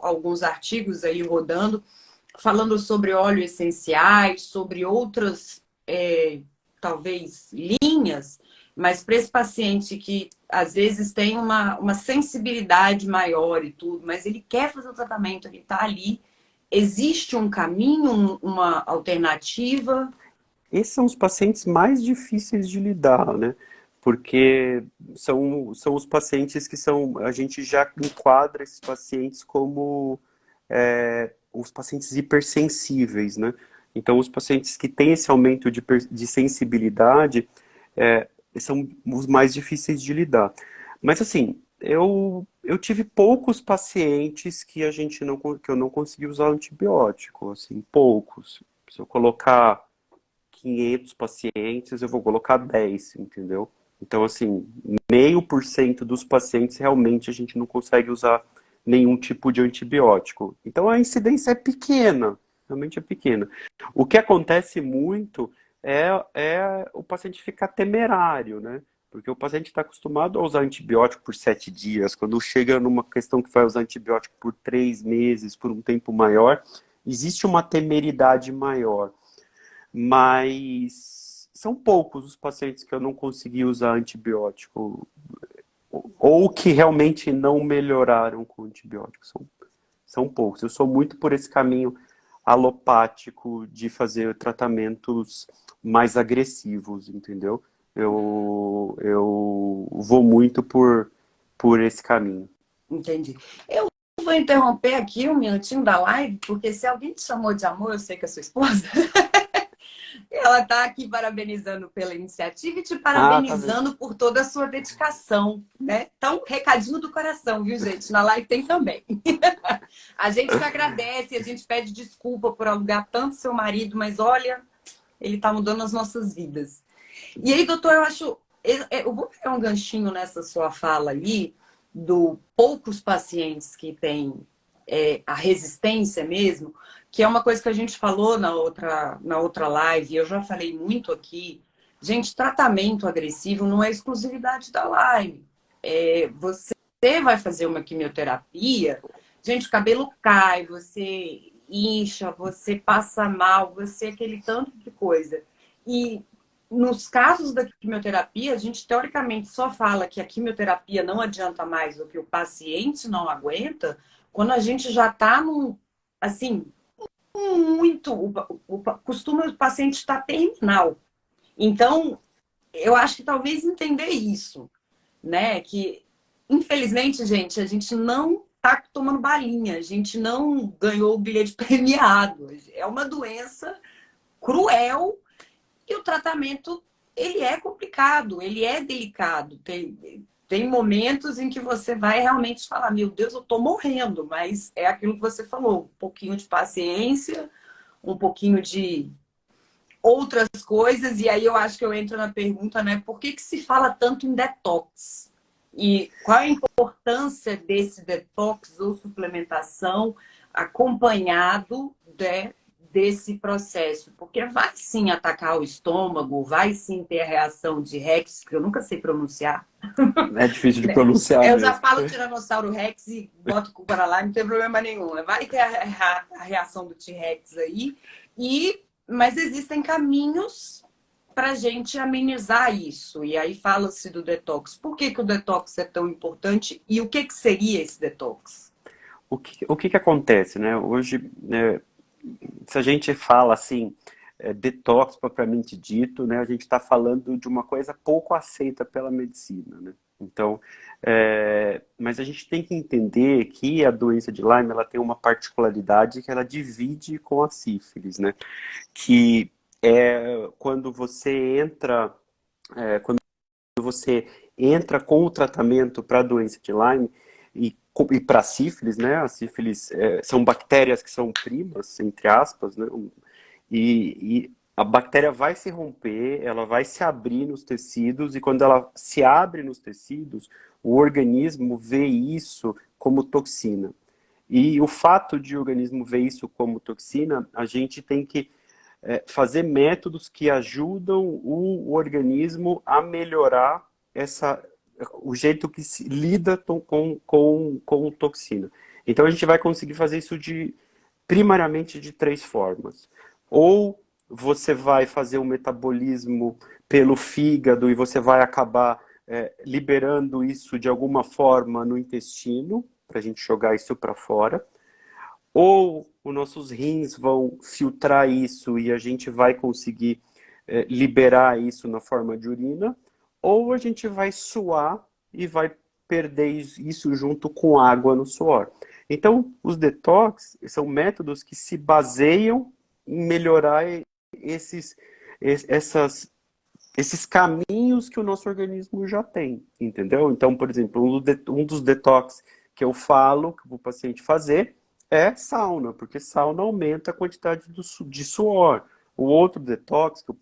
alguns artigos aí rodando falando sobre óleos essenciais, sobre outras, talvez, linhas, mas para esse paciente que às vezes tem uma sensibilidade maior e tudo, mas ele quer fazer o tratamento, ele está ali existe um caminho, uma alternativa? Esses são os pacientes mais difíceis de lidar, né? Porque são os pacientes que são, a gente já enquadra esses pacientes como os pacientes hipersensíveis, né? Então, os pacientes que têm esse aumento de sensibilidade são os mais difíceis de lidar. Mas, assim, eu tive poucos pacientes que que eu não consegui usar antibiótico, assim, poucos. Se eu colocar 500 pacientes, eu vou colocar 10, entendeu? Então, assim, 0,5% dos pacientes realmente a gente não consegue usar nenhum tipo de antibiótico. Então, a incidência é pequena, realmente é pequena. O que acontece muito é o paciente ficar temerário, né? Porque o paciente está acostumado a usar antibiótico por 7 dias. Quando chega numa questão que vai usar antibiótico por 3 meses, por um tempo maior, existe uma temeridade maior. Mas são poucos os pacientes que eu não consegui usar antibiótico ou que realmente não melhoraram com antibiótico. São poucos. Eu sou muito por esse caminho alopático de fazer tratamentos mais agressivos, entendeu? Eu vou muito por esse caminho. Entendi. Eu vou interromper aqui um minutinho da live, porque se alguém te chamou de amor, eu sei que é sua esposa. Ela está aqui parabenizando pela iniciativa e te Ah, tá vendo? parabenizando por toda a sua dedicação, né? Então, recadinho do coração, viu, gente? Na live tem também. A gente que agradece, a gente pede desculpa por alugar tanto seu marido, mas olha, ele está mudando as nossas vidas. E aí, doutor, eu acho. Eu vou pegar um ganchinho nessa sua fala aí, do poucos pacientes que têm a resistência mesmo, que é uma coisa que a gente falou na outra live, e eu já falei muito aqui. Gente, tratamento agressivo não é exclusividade da live. Você vai fazer uma quimioterapia, gente, o cabelo cai, você incha, você passa mal, você aquele tanto de coisa. E nos casos da quimioterapia, a gente teoricamente só fala que a quimioterapia não adianta mais ou que o paciente não aguenta quando a gente já está num, assim, muito. Costuma o paciente estar terminal. Então, eu acho que talvez entender isso, né? Que, infelizmente, gente, a gente não está tomando balinha, a gente não ganhou o bilhete premiado. É uma doença cruel e o tratamento, ele é complicado, ele é delicado. Tem momentos em que você vai realmente falar, meu Deus, eu tô morrendo, mas é aquilo que você falou, um pouquinho de paciência, um pouquinho de outras coisas, e aí eu acho que eu entro na pergunta, né, por que que se fala tanto em detox? E qual a importância desse detox ou suplementação acompanhado desse processo? Porque vai sim atacar o estômago, vai sim ter a reação de Rex, que eu nunca sei pronunciar. É difícil de pronunciar Eu já mesmo. falo Tiranossauro Rex e boto culpa lá, não tem problema nenhum. Vai ter a reação do T-Rex aí, mas existem caminhos para a gente amenizar isso. E aí fala-se do detox. Por que que o detox é tão importante e o que que seria esse detox? O que que acontece, né? Hoje, se a gente fala assim, detox propriamente dito, né, a gente está falando de uma coisa pouco aceita pela medicina, né? Então, mas a gente tem que entender que a doença de Lyme ela tem uma particularidade que ela divide com a sífilis, né? Que é quando você entra com o tratamento para a doença de Lyme e para a sífilis, né? A sífilis são bactérias que são primas, entre aspas, né? E a bactéria vai se romper, ela vai se abrir nos tecidos, e quando ela se abre nos tecidos, o organismo vê isso como toxina. E o fato de o organismo ver isso como toxina, a gente tem que fazer métodos que ajudam o organismo a melhorar o jeito que se lida com toxina. Então a gente vai conseguir fazer isso primariamente de 3 formas. Ou você vai fazer um metabolismo pelo fígado e você vai acabar liberando isso de alguma forma no intestino, para a gente jogar isso para fora. Ou os nossos rins vão filtrar isso e a gente vai conseguir liberar isso na forma de urina, ou a gente vai suar e vai perder isso junto com água no suor. Então, os detox são métodos que se baseiam em melhorar esses, essas, esses caminhos que o nosso organismo já tem, entendeu? Então, por exemplo, um dos detox que eu falo que o paciente fazer é sauna, porque sauna aumenta a quantidade de suor. O outro detox que eu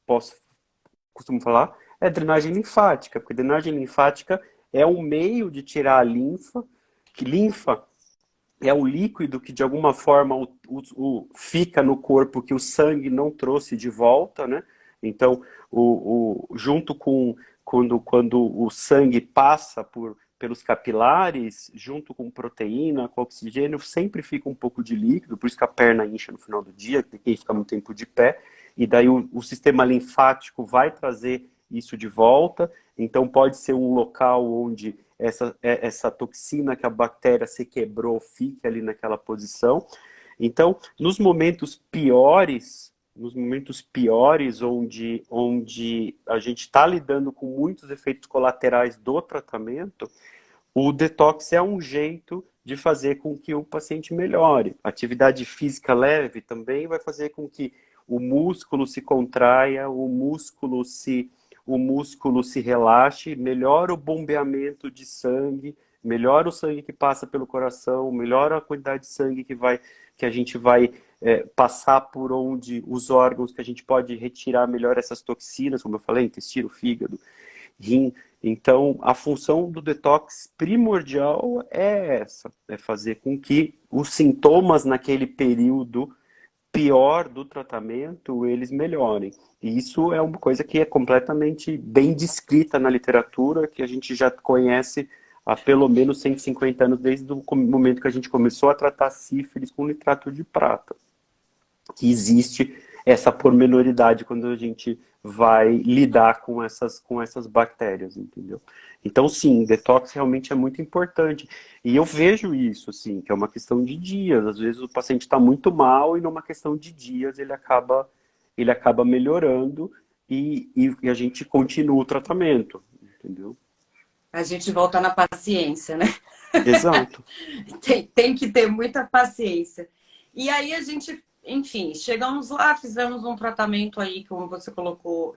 posso, costumo falar é drenagem linfática, porque drenagem linfática é um meio de tirar a linfa, que linfa é o líquido que de alguma forma fica no corpo que o sangue não trouxe de volta, né? Então, junto com quando o sangue passa pelos capilares, junto com proteína, com oxigênio, sempre fica um pouco de líquido, por isso que a perna incha no final do dia, quem fica muito tempo de pé, e daí o sistema linfático vai trazer isso de volta. Então, pode ser um local onde essa toxina que a bactéria se quebrou fica ali naquela posição. Então, nos momentos piores onde a gente está lidando com muitos efeitos colaterais do tratamento, o detox é um jeito de fazer com que o paciente melhore. Atividade física leve também vai fazer com que o músculo se contraia, o músculo se relaxe, melhora o bombeamento de sangue, melhora o sangue que passa pelo coração, melhora a quantidade de sangue que a gente vai passar por onde os órgãos que a gente pode retirar melhor essas toxinas, como eu falei, intestino, fígado, rim. Então, a função do detox primordial é essa, é fazer com que os sintomas naquele período pior do tratamento, eles melhorem. E isso é uma coisa que é completamente bem descrita na literatura, que a gente já conhece há pelo menos 150 anos, desde o momento que a gente começou a tratar sífilis com nitrato de prata. Que existe essa pormenoridade quando a gente vai lidar com essas bactérias, entendeu? Então, sim, detox realmente é muito importante. E eu vejo isso, assim, que é uma questão de dias. Às vezes o paciente está muito mal e numa questão de dias ele acaba melhorando e a gente continua o tratamento, entendeu? A gente volta na paciência, né? Exato. Tem que ter muita paciência. E aí a gente, enfim, chegamos lá, fizemos um tratamento aí, como você colocou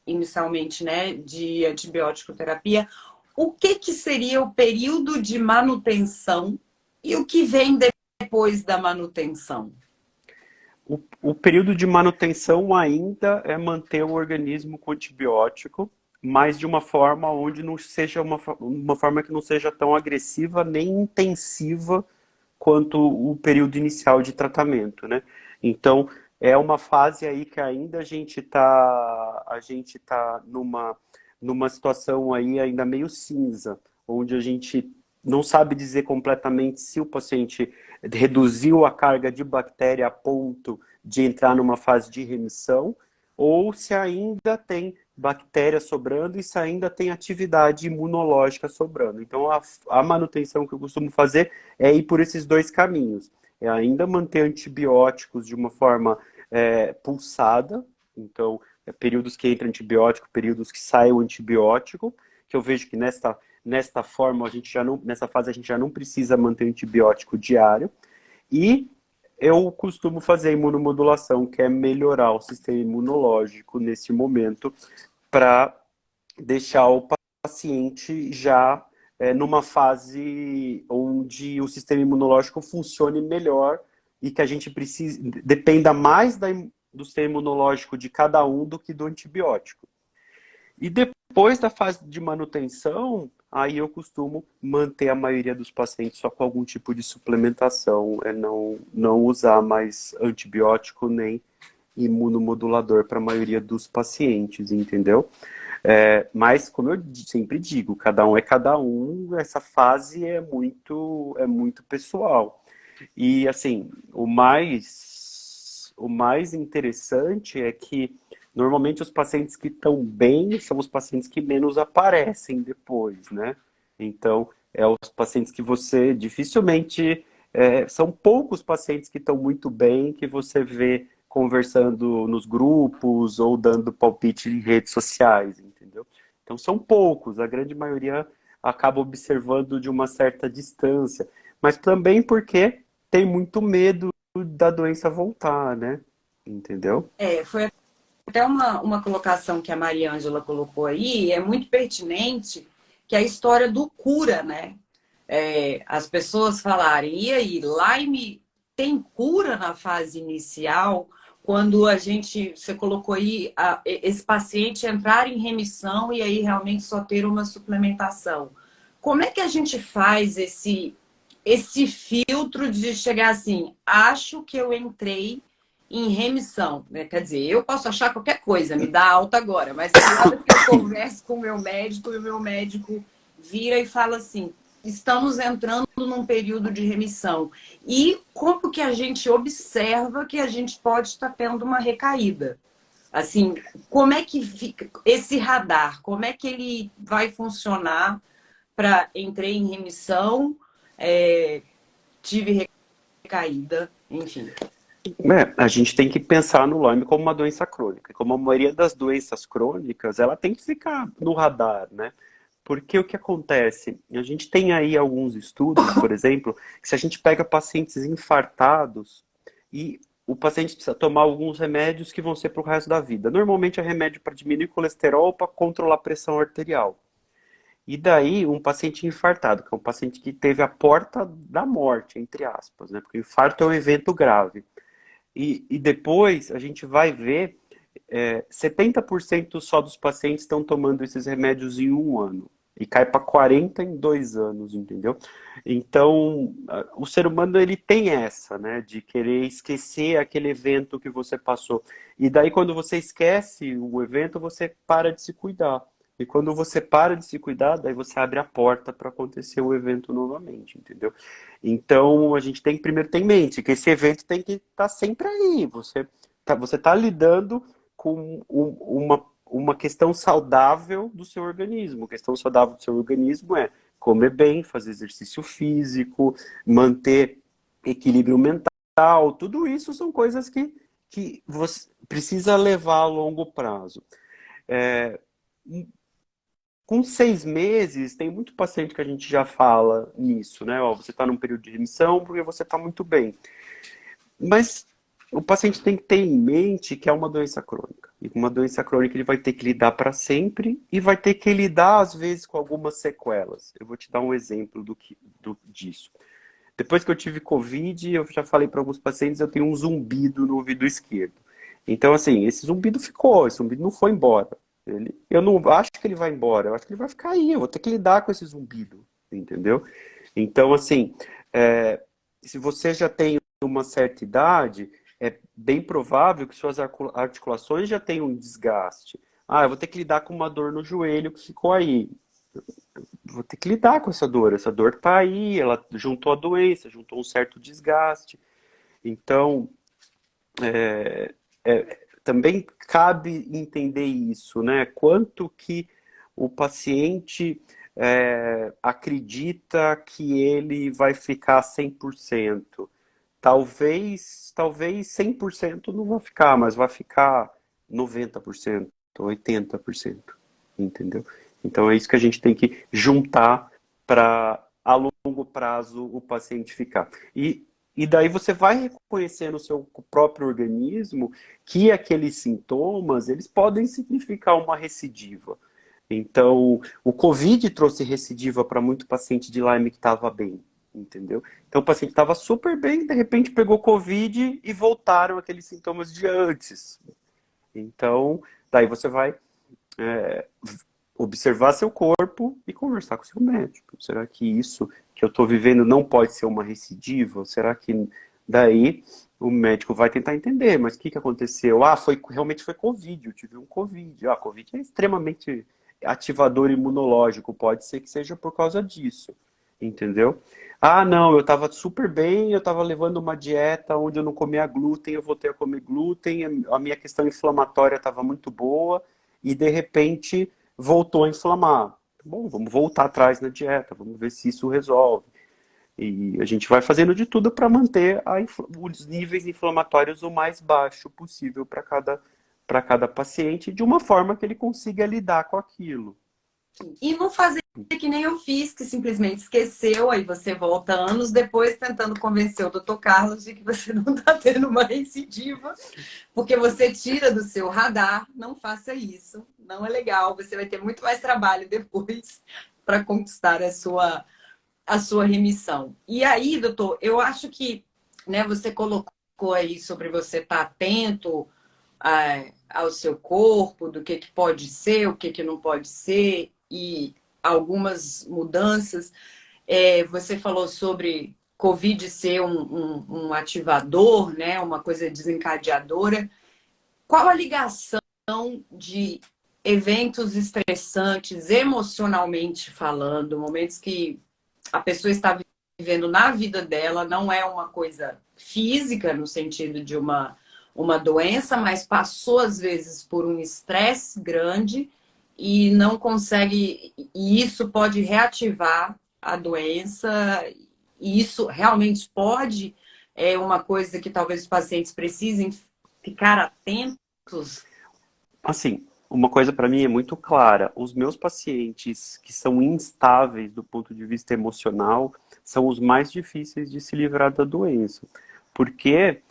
inicialmente, né, de antibiótico terapia. O que que seria o período de manutenção e o que vem depois da manutenção? O período de manutenção ainda é manter o organismo com antibiótico, mas de uma forma onde não seja uma forma que não seja tão agressiva nem intensiva quanto o período inicial de tratamento, né? Então, é uma fase aí que ainda a gente tá numa situação aí ainda meio cinza, onde a gente não sabe dizer completamente se o paciente reduziu a carga de bactéria a ponto de entrar numa fase de remissão, ou se ainda tem bactéria sobrando e se ainda tem atividade imunológica sobrando. Então, a manutenção que eu costumo fazer é ir por esses dois caminhos. É ainda manter antibióticos de uma forma pulsada, então, períodos que entra antibiótico, períodos que sai o antibiótico, que eu vejo que nesta forma, nessa fase a gente já não precisa manter antibiótico diário. E eu costumo fazer imunomodulação, que é melhorar o sistema imunológico nesse momento, para deixar o paciente já numa fase onde o sistema imunológico funcione melhor e que a gente dependa mais do sistema imunológico de cada um do que do antibiótico. E depois da fase de manutenção, aí eu costumo manter a maioria dos pacientes só com algum tipo de suplementação, não usar mais antibiótico nem imunomodulador para a maioria dos pacientes, entendeu? Mas, como eu sempre digo, cada um é cada um, essa fase é muito pessoal. E, assim, o mais interessante é que, normalmente, os pacientes que estão bem são os pacientes que menos aparecem depois, né? Então, é os pacientes que você dificilmente são poucos pacientes que estão muito bem, que você vê conversando nos grupos ou dando palpite em redes sociais, entendeu? Então são poucos, a grande maioria acaba observando de uma certa distância, mas também porque tem muito medo da doença voltar, né? Entendeu? Foi até uma colocação que a Mariângela colocou aí, é muito pertinente, que é a história do cura, né? As pessoas falarem, e aí, Lyme tem cura na fase inicial? Quando você colocou aí, esse paciente entrar em remissão e aí realmente só ter uma suplementação. Como é que a gente faz esse filtro de chegar assim, acho que eu entrei em remissão, né? Quer dizer, eu posso achar qualquer coisa, me dá alta agora, mas tem horas que eu converso com o meu médico e o meu médico vira e fala assim, estamos entrando num período de remissão. E como que a gente observa que a gente pode estar tendo uma recaída? Assim, como é que fica esse radar? Como é que ele vai funcionar para entrei em remissão, tive recaída, enfim. A gente tem que pensar no Lyme como uma doença crônica. Como a maioria das doenças crônicas, ela tem que ficar no radar, né? Porque o que acontece? A gente tem aí alguns estudos, por exemplo, que se a gente pega pacientes infartados e o paciente precisa tomar alguns remédios que vão ser para o resto da vida. Normalmente é remédio para diminuir colesterol ou para controlar a pressão arterial. E daí, um paciente infartado, que é um paciente que teve a porta da morte, entre aspas, né? Porque o infarto é um evento grave. E depois a gente vai ver 70% só dos pacientes estão tomando esses remédios em um ano. E cai para 40 em 2 anos, entendeu? Então, o ser humano ele tem essa, né? De querer esquecer aquele evento que você passou. E daí, quando você esquece o evento, você para de se cuidar. E quando você para de se cuidar, daí você abre a porta para acontecer o evento novamente, entendeu? Então, a gente tem que primeiro ter em mente que esse evento tem que estar sempre aí. Você tá lidando com uma questão saudável do seu organismo. A questão saudável do seu organismo é comer bem, fazer exercício físico, manter equilíbrio mental. Tudo isso são coisas que você precisa levar a longo prazo. É, com 6 meses, tem muito paciente que a gente já fala nisso, né? Ó, você está num período de remissão porque você está muito bem. Mas o paciente tem que ter em mente que é uma doença crônica. E com uma doença crônica ele vai ter que lidar para sempre e vai ter que lidar, às vezes, com algumas sequelas. Eu vou te dar um exemplo disso. Depois que eu tive Covid, eu já falei para alguns pacientes, eu tenho um zumbido no ouvido esquerdo. Então, assim, esse zumbido ficou, esse zumbido não foi embora. Eu não acho que ele vai embora, eu acho que ele vai ficar aí, eu vou ter que lidar com esse zumbido, entendeu? Então, assim, se você já tem uma certa idade, é bem provável que suas articulações já tenham um desgaste. Ah, eu vou ter que lidar com uma dor no joelho que ficou aí. Vou ter que lidar com essa dor. Essa dor tá aí, ela juntou a doença, juntou um certo desgaste. Então, também cabe entender isso, né? Quanto que o paciente acredita que ele vai ficar 100%. Talvez 100% não vai ficar, mas vai ficar 90%, 80%, entendeu? Então é isso que a gente tem que juntar para a longo prazo o paciente ficar. E daí você vai reconhecer no seu próprio organismo que aqueles sintomas, eles podem significar uma recidiva. Então, o Covid trouxe recidiva para muito paciente de Lyme que estava bem, entendeu? Então, o paciente estava super bem, de repente pegou Covid e voltaram aqueles sintomas de antes. Então, daí você vai é, observar seu corpo e conversar com seu médico. Será que isso que eu estou vivendo não pode ser uma recidiva? Será que daí o médico vai tentar entender, mas o que aconteceu? Ah, realmente foi Covid, eu tive um Covid. Ah, Covid é extremamente ativador imunológico, pode ser que seja por causa disso, entendeu? Ah, não, eu estava super bem, eu estava levando uma dieta onde eu não comia glúten, eu voltei a comer glúten, a minha questão inflamatória estava muito boa, e de repente voltou a inflamar. Bom, vamos voltar atrás na dieta, vamos ver se isso resolve. E a gente vai fazendo de tudo para manter os níveis inflamatórios o mais baixo possível para cada paciente, de uma forma que ele consiga lidar com aquilo. E não fazer que nem eu fiz, que simplesmente esqueceu, aí você volta anos depois tentando convencer o doutor Carlos de que você não está tendo uma recidiva, porque você tira do seu radar. Não faça isso, não é legal. Você vai ter muito mais trabalho depois para conquistar a sua remissão. E aí, doutor, eu acho que, né, você colocou aí sobre você estar atento ao seu corpo, do que pode ser, o que não pode ser, e algumas mudanças. Você falou sobre Covid ser um ativador, né, uma coisa desencadeadora. Qual a ligação de eventos estressantes, emocionalmente falando, momentos que a pessoa está vivendo na vida dela, não é uma coisa física, no sentido de uma doença, mas passou, às vezes, por um estresse grande e não consegue. E isso pode reativar a doença, e isso realmente pode. É uma coisa que talvez os pacientes precisem ficar atentos. Assim, uma coisa para mim é muito clara: os meus pacientes que são instáveis do ponto de vista emocional são os mais difíceis de se livrar da doença, porque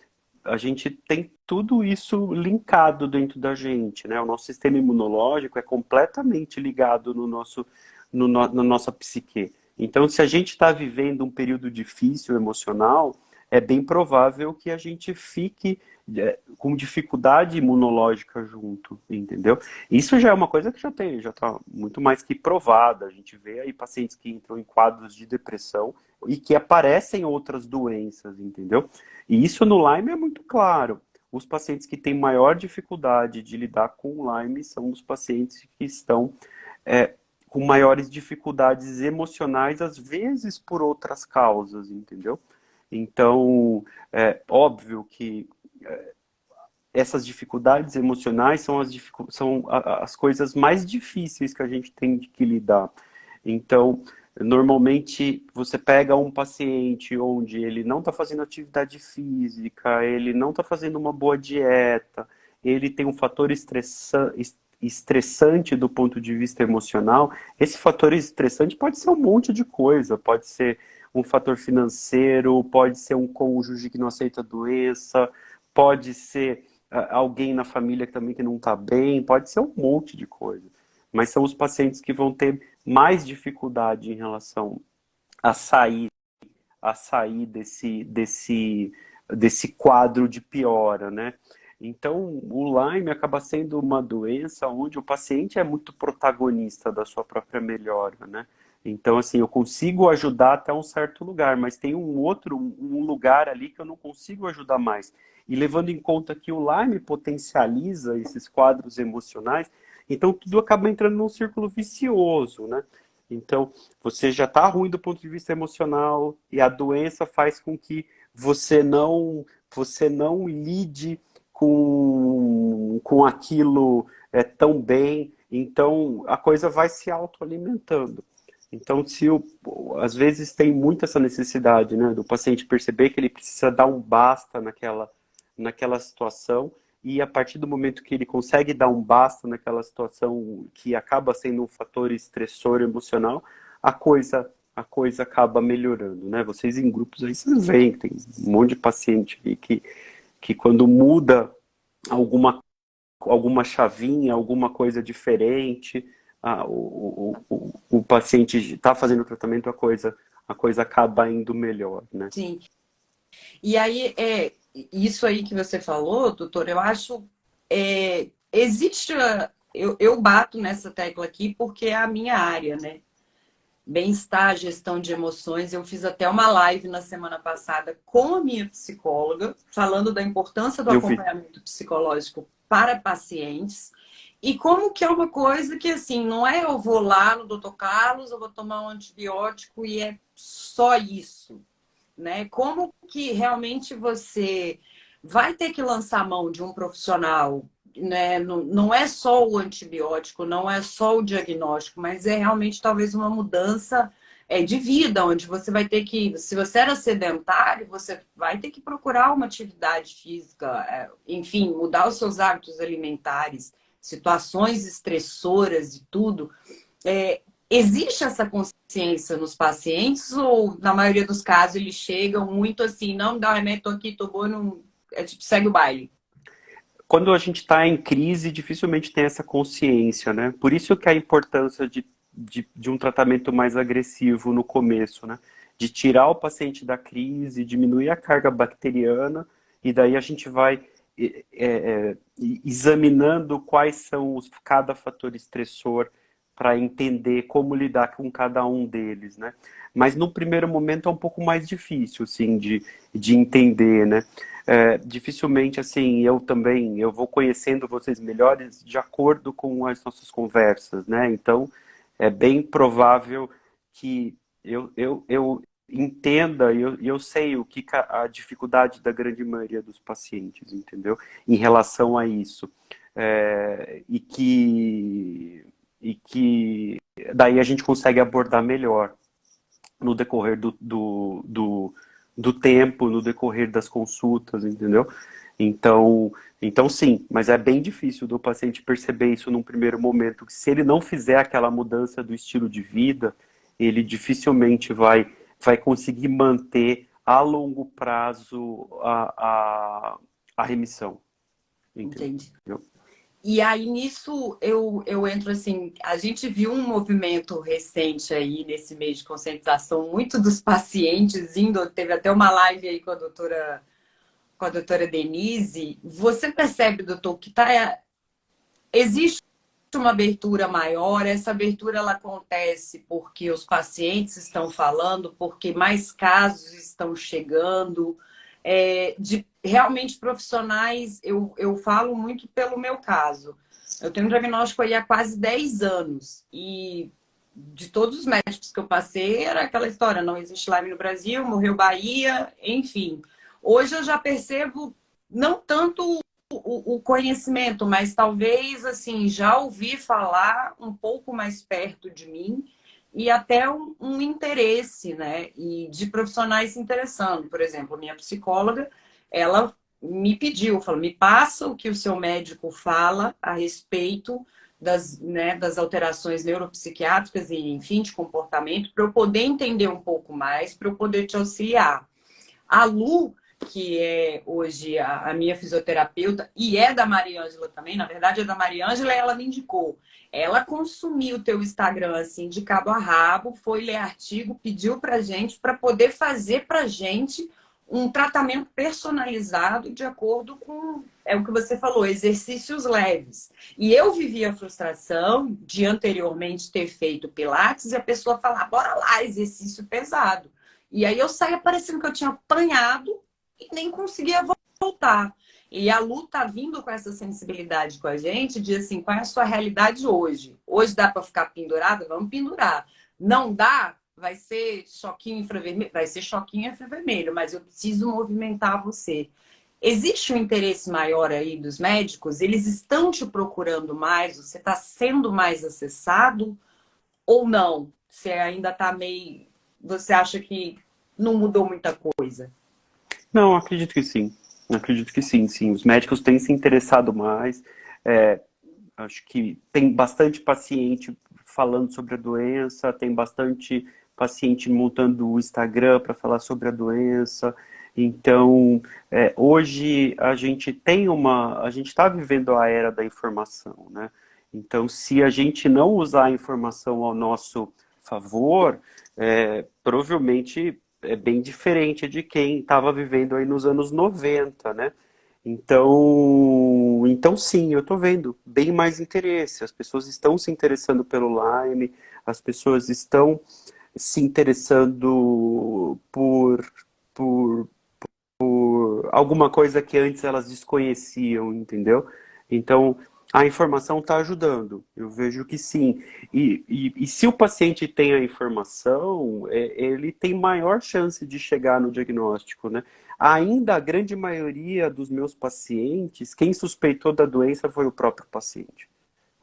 a gente tem tudo isso linkado dentro da gente, né? O nosso sistema imunológico é completamente ligado na nossa psique. Então, se a gente está vivendo um período difícil emocional, é bem provável que a gente fique com dificuldade imunológica junto, entendeu? Isso já é uma coisa que já está muito mais que provada. A gente vê aí pacientes que entram em quadros de depressão e que aparecem outras doenças, entendeu? E isso no Lyme é muito claro. Os pacientes que têm maior dificuldade de lidar com o Lyme são os pacientes que estão é, com maiores dificuldades emocionais, às vezes por outras causas, entendeu? Então, é óbvio que essas dificuldades emocionais são as coisas mais difíceis que a gente tem de que lidar. Então, normalmente você pega um paciente onde ele não está fazendo atividade física, ele não está fazendo uma boa dieta, ele tem um fator estressante do ponto de vista emocional. Esse fator estressante pode ser um monte de coisa, pode ser um fator financeiro, pode ser um cônjuge que não aceita a doença, pode ser alguém na família que também que não está bem, pode ser um monte de coisa. Mas são os pacientes que vão ter mais dificuldade em relação a sair desse quadro de piora, né? Então, o Lyme acaba sendo uma doença onde o paciente é muito protagonista da sua própria melhora, né? Então, assim, eu consigo ajudar até um certo lugar, mas tem um lugar ali que eu não consigo ajudar mais. E levando em conta que o Lyme potencializa esses quadros emocionais, então tudo acaba entrando num círculo vicioso, né? Então, você já está ruim do ponto de vista emocional e a doença faz com que você não lide com aquilo tão bem. Então, a coisa vai se autoalimentando. Então, às vezes tem muito essa necessidade, né, do paciente perceber que ele precisa dar um basta naquela situação, e a partir do momento que ele consegue dar um basta naquela situação que acaba sendo um fator estressor emocional, a coisa acaba melhorando, né? Vocês em grupos aí, vocês veem, tem um monte de paciente aí que quando muda alguma chavinha, alguma coisa diferente, o paciente está fazendo o tratamento, a coisa acaba indo melhor, né? Sim. E aí, isso aí que você falou, doutor, eu acho, existe, eu bato nessa tecla aqui porque é a minha área, né? Bem-estar, gestão de emoções. Eu fiz até uma live na semana passada com a minha psicóloga, falando da importância do Eu vi. acompanhamento psicológico para pacientes. E como que é uma coisa que, assim, não é eu vou lá no doutor Carlos, eu vou tomar um antibiótico e é só isso, né? Como que realmente você vai ter que lançar a mão de um profissional, né? Não é só o antibiótico, não é só o diagnóstico, mas é realmente talvez uma mudança de vida, onde você vai ter que, se você era sedentário, você vai ter que procurar uma atividade física, enfim, mudar os seus hábitos alimentares, situações estressoras e tudo. Existe essa consciência nos pacientes ou, na maioria dos casos, eles chegam muito assim, não me dá um remédio, tô aqui, tô boa, não... é tipo, segue o baile. Quando a gente está em crise, dificilmente tem essa consciência, né? Por isso que a importância de um tratamento mais agressivo no começo, né? De tirar o paciente da crise, diminuir a carga bacteriana, e daí a gente vai examinando quais são cada fator estressor para entender como lidar com cada um deles, né? Mas no primeiro momento é um pouco mais difícil, assim, de entender, né? Dificilmente, assim, eu vou conhecendo vocês melhores de acordo com as nossas conversas, né? Então, é bem provável que eu entenda e eu sei o que a dificuldade da grande maioria dos pacientes, entendeu? Em relação a isso. É, e que daí a gente consegue abordar melhor no decorrer do tempo, no decorrer das consultas, entendeu? Então sim, mas é bem difícil do paciente perceber isso num primeiro momento. Se ele não fizer aquela mudança do estilo de vida, ele dificilmente vai conseguir manter a longo prazo a remissão, entendeu? Entendi. E aí, nisso, eu entro assim, a gente viu um movimento recente aí, nesse mês de conscientização, muito dos pacientes indo, teve até uma live aí com a doutora Denise. Você percebe, doutor, que existe uma abertura maior, essa abertura ela acontece porque os pacientes estão falando, porque mais casos estão chegando, de realmente profissionais, eu falo muito pelo meu caso. Eu tenho um diagnóstico aí há quase 10 anos e de todos os médicos que eu passei, era aquela história, não existe Lyme no Brasil, morreu Bahia, enfim. Hoje eu já percebo não tanto o conhecimento, mas talvez assim já ouvi falar um pouco mais perto de mim e até um interesse, né? E de profissionais se interessando. Por exemplo, minha psicóloga, ela me pediu, falou, me passa o que o seu médico fala a respeito das alterações neuropsiquiátricas e, enfim, de comportamento, para eu poder entender um pouco mais, para eu poder te auxiliar. A Lu, que é hoje a minha fisioterapeuta, e é da Mariângela também, na verdade é da Mariângela, ela me indicou. Ela consumiu o teu Instagram assim de cabo a rabo, foi ler artigo, pediu pra gente para poder fazer pra gente um tratamento personalizado de acordo com o que você falou, exercícios leves. E eu vivi a frustração de anteriormente ter feito pilates e a pessoa falar, bora lá, exercício pesado. E aí eu saía parecendo que eu tinha apanhado e nem conseguia voltar. E a Lu tá vindo com essa sensibilidade com a gente, de assim, qual é a sua realidade hoje? Hoje dá para ficar pendurada? Vamos pendurar. Não dá? Vai ser choquinho infravermelho? Vai ser choquinho infravermelho, mas eu preciso movimentar você. Existe um interesse maior aí dos médicos? Eles estão te procurando mais? Você está sendo mais acessado ou não? Você ainda está meio... Você acha que não mudou muita coisa? Não, acredito que sim. Acredito que sim, sim. Os médicos têm se interessado mais. É, acho que tem bastante paciente falando sobre a doença, tem bastante paciente montando o Instagram para falar sobre a doença. Então, hoje a gente está vivendo a era da informação, né? Então, se a gente não usar a informação ao nosso favor, provavelmente é bem diferente de quem estava vivendo aí nos anos 90, né? Então sim, eu estou vendo bem mais interesse. As pessoas estão se interessando pelo Lyme, as pessoas estão se interessando por alguma coisa que antes elas desconheciam, entendeu? Então, a informação está ajudando. Eu vejo que sim. E se o paciente tem a informação, ele tem maior chance de chegar no diagnóstico, né? Ainda a grande maioria dos meus pacientes, quem suspeitou da doença foi o próprio paciente.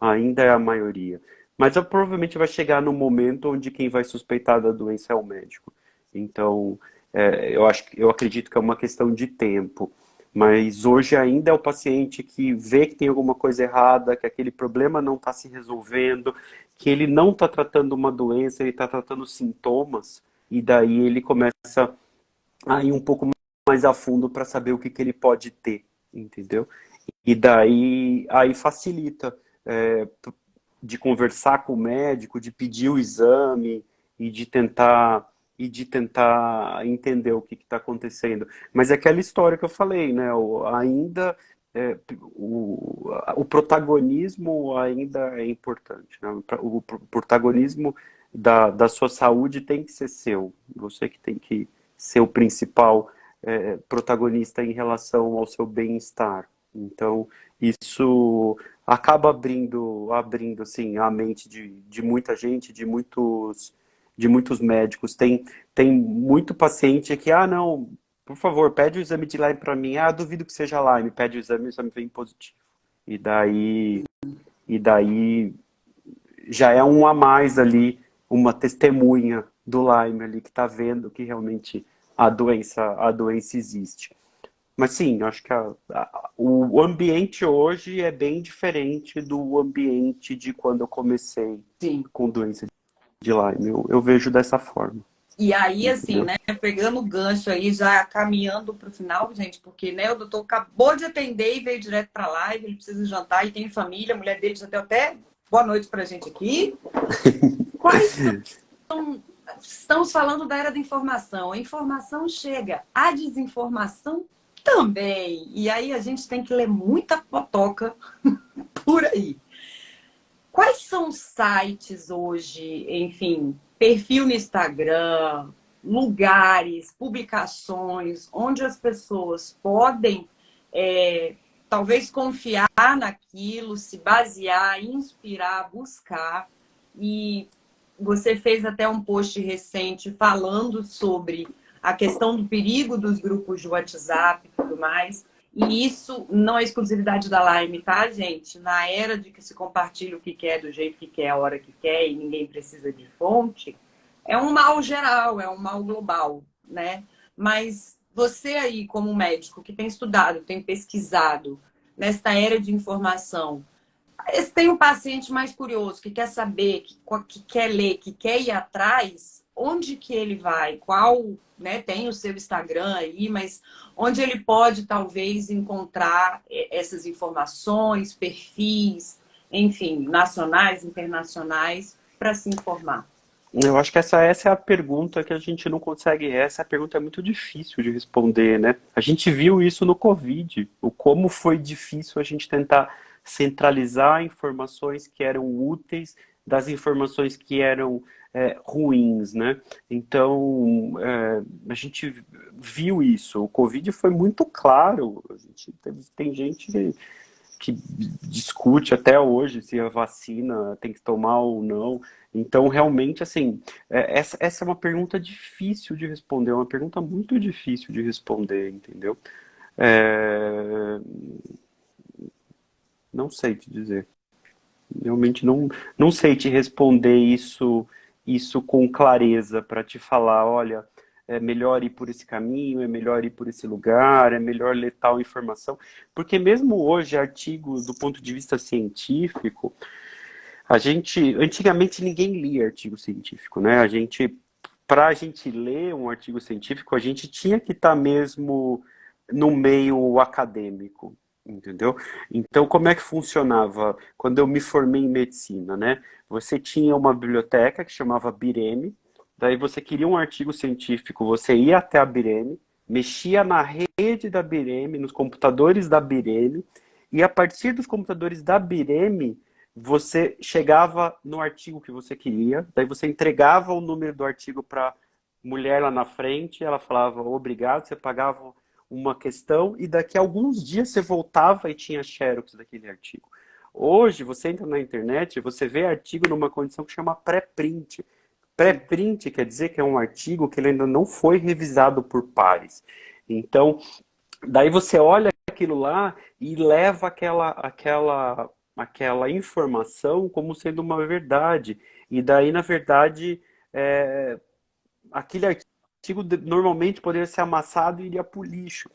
Ainda é a maioria. Mas provavelmente vai chegar no momento onde quem vai suspeitar da doença é o médico. Então, eu acredito que é uma questão de tempo. Mas hoje ainda é o paciente que vê que tem alguma coisa errada, que aquele problema não está se resolvendo, que ele não está tratando uma doença, ele está tratando sintomas, e daí ele começa a ir um pouco mais a fundo para saber o que, que ele pode ter, entendeu? E daí aí facilita de conversar com o médico, de pedir o exame e de tentar entender o que está acontecendo. Mas é aquela história que eu falei, né? Ainda o protagonismo ainda é importante, né? O protagonismo da sua saúde tem que ser seu. Você que tem que ser o principal protagonista em relação ao seu bem-estar. Então, isso acaba abrindo assim, a mente de muita gente, de muitos médicos. Tem muito paciente que, não, por favor, pede o exame de Lyme para mim. Duvido que seja Lyme. Pede o exame vem positivo. E daí já é um a mais ali, uma testemunha do Lyme ali que está vendo que realmente a doença existe. Mas sim, eu acho que o ambiente hoje é bem diferente do ambiente de quando eu comecei Sim. com doença de Lyme. Eu vejo dessa forma. E aí, assim, Entendeu? né, pegando o gancho aí, já caminhando para o final, gente, porque, né, o doutor acabou de atender e veio direto para a live, ele precisa jantar e tem família, a mulher dele já deu até boa noite para a gente aqui. Quais são... Estamos falando da era da informação. A informação chega, a desinformação também. E aí a gente tem que ler muita potoca por aí. Quais são os sites hoje, enfim, perfil no Instagram, lugares, publicações, onde as pessoas podem, talvez, confiar naquilo, se basear, inspirar, buscar. E você fez até um post recente falando sobre a questão do perigo dos grupos de WhatsApp e tudo mais. E isso não é exclusividade da Lyme, tá, gente? Na era de que se compartilha o que quer, do jeito que quer, a hora que quer, e ninguém precisa de fonte, é um mal geral, é um mal global, né? Mas você aí, como médico, que tem estudado, tem pesquisado nesta era de informação, se tem um paciente mais curioso, que quer saber, que quer ler, que quer ir atrás, onde que ele vai? Qual, né? Tem o seu Instagram aí, mas onde ele pode talvez encontrar essas informações, perfis, enfim, nacionais, internacionais, para se informar? Eu acho que essa é a pergunta que a gente não consegue. Essa pergunta é muito difícil de responder, né? A gente viu isso no Covid, o como foi difícil a gente tentar centralizar informações que eram úteis das informações que eram ruins, né? Então, a gente viu isso. O Covid foi muito claro. Tem gente que discute até hoje se a vacina tem que tomar ou não. Então, realmente, assim, essa é uma pergunta difícil de responder, é uma pergunta muito difícil de responder, entendeu? É, Não sei te dizer. Realmente não sei te responder isso com clareza para te falar, olha, é melhor ir por esse caminho, é melhor ir por esse lugar, é melhor ler tal informação. Porque mesmo hoje, artigos do ponto de vista científico, antigamente ninguém lia artigo científico, né? Para a gente ler um artigo científico, a gente tinha que estar mesmo no meio acadêmico, entendeu? Então, como é que funcionava quando eu me formei em medicina, né? Você tinha uma biblioteca que chamava Bireme, daí você queria um artigo científico, você ia até a Bireme, mexia na rede da Bireme, nos computadores da Bireme, e a partir dos computadores da Bireme, você chegava no artigo que você queria, daí você entregava o número do artigo para a mulher lá na frente, ela falava obrigado, você pagava uma questão e daqui a alguns dias você voltava e tinha xerox daquele artigo. Hoje, você entra na internet, você vê artigo numa condição que chama pré-print. Pré-print quer dizer que é um artigo que ele ainda não foi revisado por pares. Então, daí você olha aquilo lá e leva aquela informação como sendo uma verdade. E daí, na verdade, é, aquele artigo normalmente poderia ser amassado e iria para o lixo.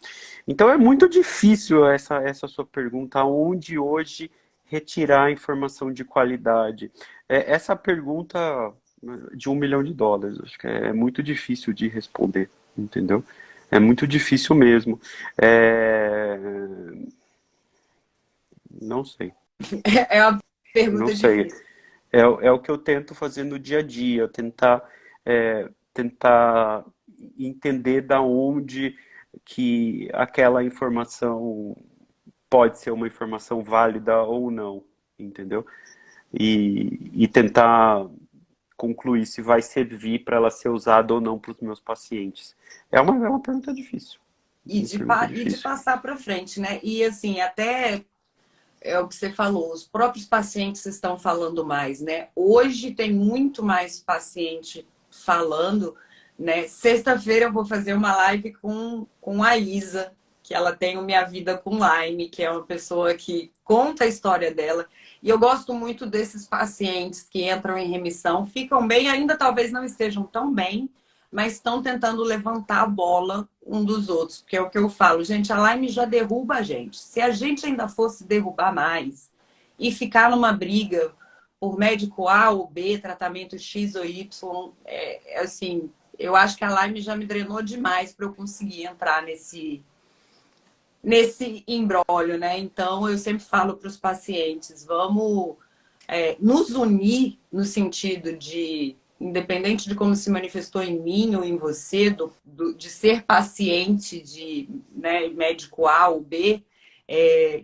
Então é muito difícil essa sua pergunta, onde hoje retirar a informação de qualidade. Essa pergunta de US$ 1 milhão, acho que é muito difícil de responder, entendeu? É muito difícil mesmo. É, Não sei, É uma não pergunta sei. difícil. É o que eu tento fazer no dia a dia, tentar entender da onde que aquela informação pode ser uma informação válida ou não, entendeu? E tentar concluir se vai servir para ela ser usada ou não para os meus pacientes. É uma pergunta difícil. E Uma pergunta e de difícil. passar para frente, né? E assim, até é o que você falou, os próprios pacientes estão falando mais, né? Hoje tem muito mais paciente falando, né? Sexta-feira eu vou fazer uma live com a Isa, que ela tem o Minha Vida com Lyme, que é uma pessoa que conta a história dela. E eu gosto muito desses pacientes que entram em remissão, ficam bem, ainda talvez não estejam tão bem, mas estão tentando levantar a bola um dos outros, porque é o que eu falo, gente, a Lyme já derruba a gente. Se a gente ainda fosse derrubar mais e ficar numa briga por médico A ou B, tratamento X ou Y, assim, eu acho que a Lyme já me drenou demais para eu conseguir entrar nesse imbróglio, né? Então, eu sempre falo para os pacientes, vamos nos unir no sentido de, independente de como se manifestou em mim ou em você, de ser paciente de, né, médico A ou B,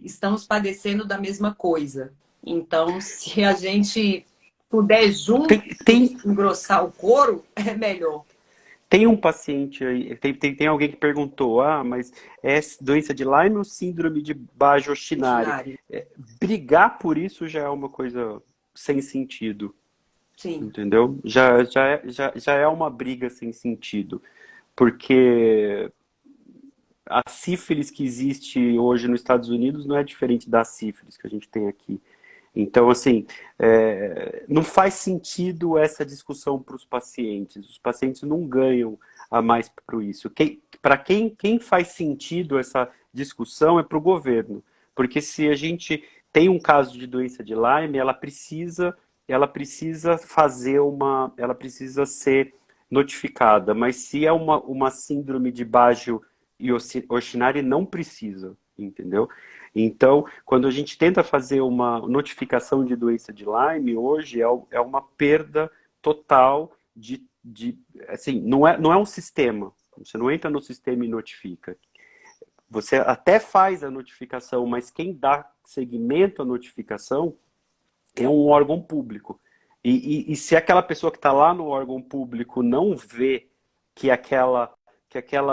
estamos padecendo da mesma coisa. Então, se a gente puder Tem, juntos tem, engrossar o couro, é melhor. Tem um paciente aí, tem alguém que perguntou, mas é doença de Lyme ou síndrome de Budd-Chiari? Ordinário. Brigar por isso já é uma coisa sem sentido, Sim, entendeu? Já é uma briga sem sentido, porque a sífilis que existe hoje nos Estados Unidos não é diferente da sífilis que a gente tem aqui. Então, assim, não faz sentido essa discussão para os pacientes. Os pacientes não ganham a mais por isso. Para quem faz sentido essa discussão é para o governo. Porque se a gente tem um caso de doença de Lyme, ela precisa ser notificada. Mas se é uma síndrome de Baggio e Ochinari, não precisa, entendeu? Então, quando a gente tenta fazer uma notificação de doença de Lyme, hoje é uma perda total assim, não é um sistema. Você não entra no sistema e notifica. Você até faz a notificação, mas quem dá seguimento à notificação é um órgão público. E se aquela pessoa que está lá no órgão público não vê que aquela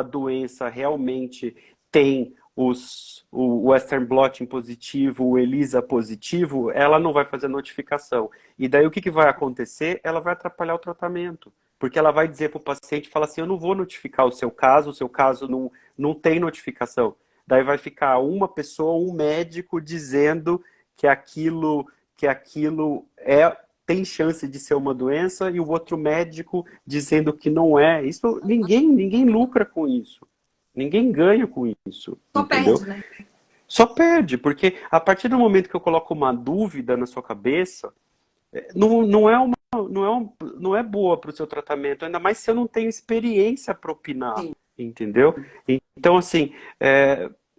doença realmente tem o Western blotting positivo, o ELISA positivo, ela não vai fazer notificação. E daí o que vai acontecer? Ela vai atrapalhar o tratamento. Porque ela vai dizer para o paciente, fala assim, eu não vou notificar o seu caso não tem notificação. Daí vai ficar uma pessoa, um médico, dizendo que aquilo tem chance de ser uma doença e o outro médico dizendo que não é. Isso ninguém lucra com isso. Ninguém ganha com isso, só entendeu? perde, né? Só perde, porque a partir do momento que eu coloco uma dúvida na sua cabeça, não é boa para o seu tratamento, ainda mais se eu não tenho experiência para opinar, Sim. entendeu? Então, assim,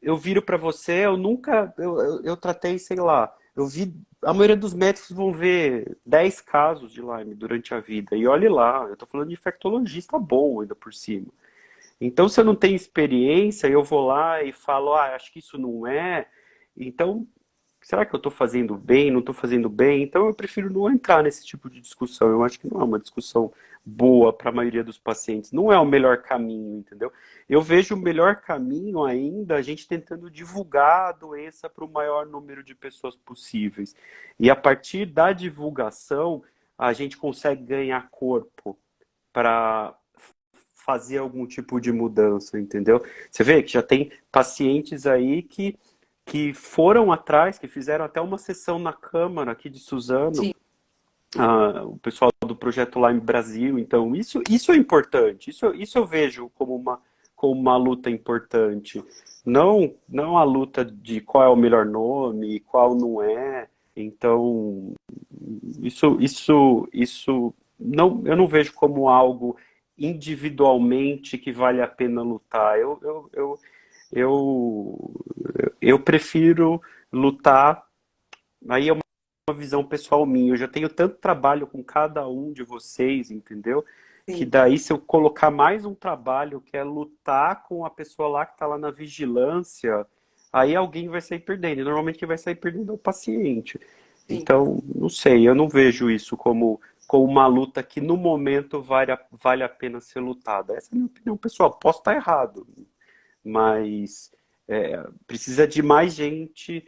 eu viro para você, eu tratei, sei lá, eu vi, a maioria dos médicos vão ver 10 casos de Lyme durante a vida, e olhe lá, eu estou falando de infectologista bom ainda por cima. Então, se eu não tenho experiência, eu vou lá e falo, acho que isso não é. Então, será que eu estou fazendo bem? Não estou fazendo bem? Então, eu prefiro não entrar nesse tipo de discussão. Eu acho que não é uma discussão boa para a maioria dos pacientes. Não é o melhor caminho, entendeu? Eu vejo o melhor caminho ainda a gente tentando divulgar a doença para o maior número de pessoas possíveis. E a partir da divulgação, a gente consegue ganhar corpo para fazer algum tipo de mudança, entendeu? Você vê que já tem pacientes aí que que foram atrás, que fizeram até uma sessão na Câmara aqui de Suzano, Sim, o pessoal do Projeto Lyme Brasil. Então, isso é importante. Isso eu vejo como uma luta importante. Não a luta de qual é o melhor nome, qual não é. Então, isso não, eu não vejo como algo individualmente que vale a pena lutar. Eu, eu prefiro lutar. Aí é uma visão pessoal minha. Eu já tenho tanto trabalho com cada um de vocês, entendeu? Que sim. daí, se eu colocar mais um trabalho que é lutar com a pessoa lá que está lá na vigilância, aí alguém vai sair perdendo. E normalmente quem vai sair perdendo é o paciente. Sim. Então, não sei, eu não vejo isso como uma luta que no momento vale a pena ser lutada. Essa é a minha opinião pessoal. Posso estar errado, mas precisa de mais gente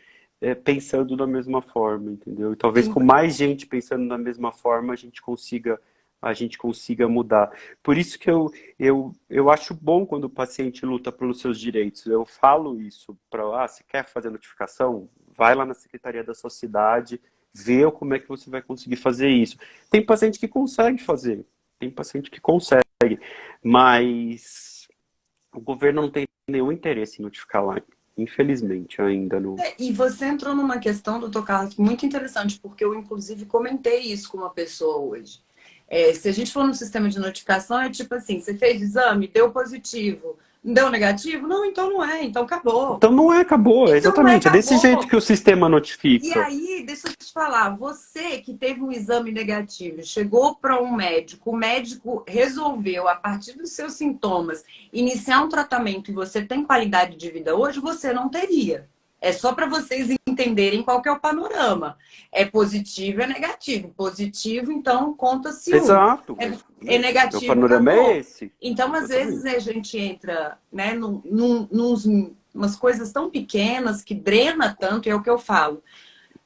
pensando da mesma forma, entendeu? E talvez Sim. com mais gente pensando da mesma forma a gente consiga mudar. Por isso que eu acho bom quando o paciente luta pelos seus direitos. Eu falo isso para, você quer fazer notificação? Vai lá na Secretaria da sua cidade, vê como é que você vai conseguir fazer isso. Tem paciente que consegue fazer, tem paciente que consegue, mas o governo não tem nenhum interesse em notificar lá, infelizmente, ainda não. E você entrou numa questão, doutor Carlos, muito interessante, porque eu, inclusive, comentei isso com uma pessoa hoje. Se a gente for no sistema de notificação, é tipo assim, você fez exame, deu positivo, não deu negativo? Não, então não é, então acabou. Então não é, acabou, Então não é, exatamente. É desse jeito acabou. que o sistema E notifica. aí, deixa eu te falar, você que teve um exame negativo, chegou para um médico, o médico resolveu, a partir dos seus sintomas, iniciar um tratamento e você tem qualidade de vida hoje, você não teria. É só para vocês entenderem qual que é o panorama. É positivo, é negativo. Positivo, então conta-se um. Exato, É o negativo, panorama é acabou. esse. Então, às vezes, Exatamente. a gente entra, né, umas coisas tão pequenas que drena tanto, e é o que eu falo.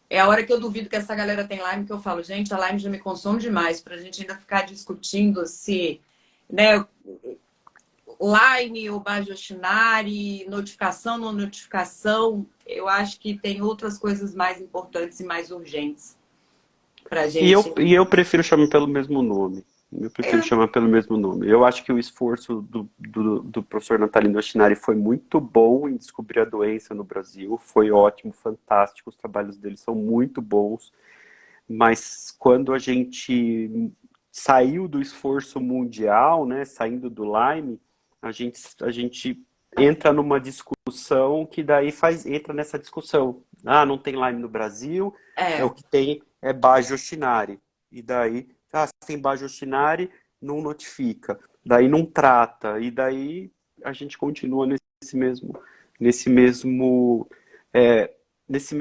É a hora que eu duvido que essa galera tem Lyme, que eu falo, gente, a Lyme já me consome demais para a gente ainda ficar discutindo se, né, Lyme ou Bajoshinari, notificação, não notificação. Eu acho que tem outras coisas mais importantes e mais urgentes para a E gente. eu prefiro chamar pelo mesmo nome. Eu prefiro É, chamar pelo mesmo nome. Eu acho que o esforço do professor Natalino Ochinari foi muito bom em descobrir a doença no Brasil. Foi ótimo, fantástico. Os trabalhos dele são muito bons. Mas quando a gente saiu do esforço mundial, né, saindo do Lyme, a gente entra numa discussão que daí entra nessa discussão. Ah, não tem Lyme no Brasil, o é, que tem é Bajo Shinari. E daí, se tem Bajo Shinari, não notifica. Daí não trata. E daí a gente continua nesse mesmo, é, nesse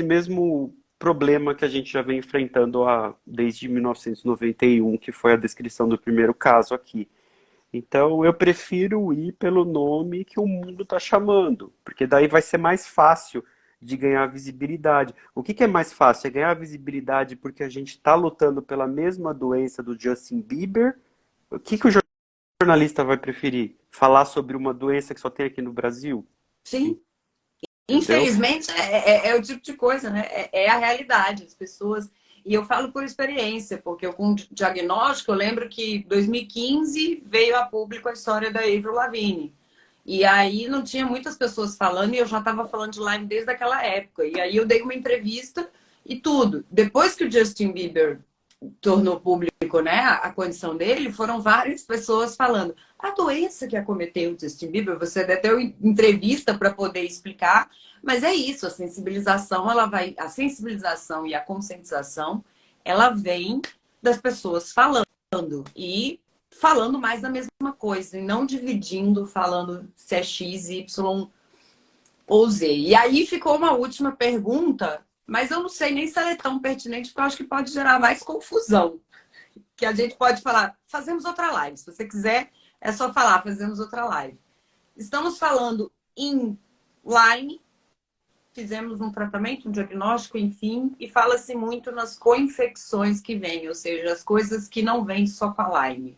mesmo problema que a gente já vem enfrentando desde 1991, que foi a descrição do primeiro caso aqui. Então, eu prefiro ir pelo nome que o mundo está chamando, porque daí vai ser mais fácil de ganhar visibilidade. O que é mais fácil? É ganhar visibilidade porque a gente está lutando pela mesma doença do Justin Bieber? O que o jornalista vai preferir? Falar sobre uma doença que só tem aqui no Brasil? sim. Entendeu? Infelizmente, é o tipo de coisa, né? É a realidade. As pessoas. E eu falo por experiência, porque eu com diagnóstico, eu lembro que em 2015 veio a público a história da Avril Lavigne. E aí não tinha muitas pessoas falando, e eu já estava falando de Lyme desde aquela época. E aí eu dei uma entrevista e tudo. Depois que o Justin Bieber tornou público, né, a condição dele, foram várias pessoas falando a doença que acometeu o Justin Bieber, você até deu entrevista para poder explicar, mas é isso, a sensibilização, a sensibilização e a conscientização, ela vem das pessoas falando e falando mais da mesma coisa, e não dividindo, falando se é X, Y ou Z. E aí ficou uma última pergunta, mas eu não sei nem se ela é tão pertinente, porque eu acho que pode gerar mais confusão. Que a gente pode falar, fazemos outra live. Se você quiser, é só falar, fazemos outra live. Estamos falando em Lyme, fizemos um tratamento, um diagnóstico, enfim, e fala-se muito nas co-infecções que vêm, ou seja, as coisas que não vêm só com a Lyme.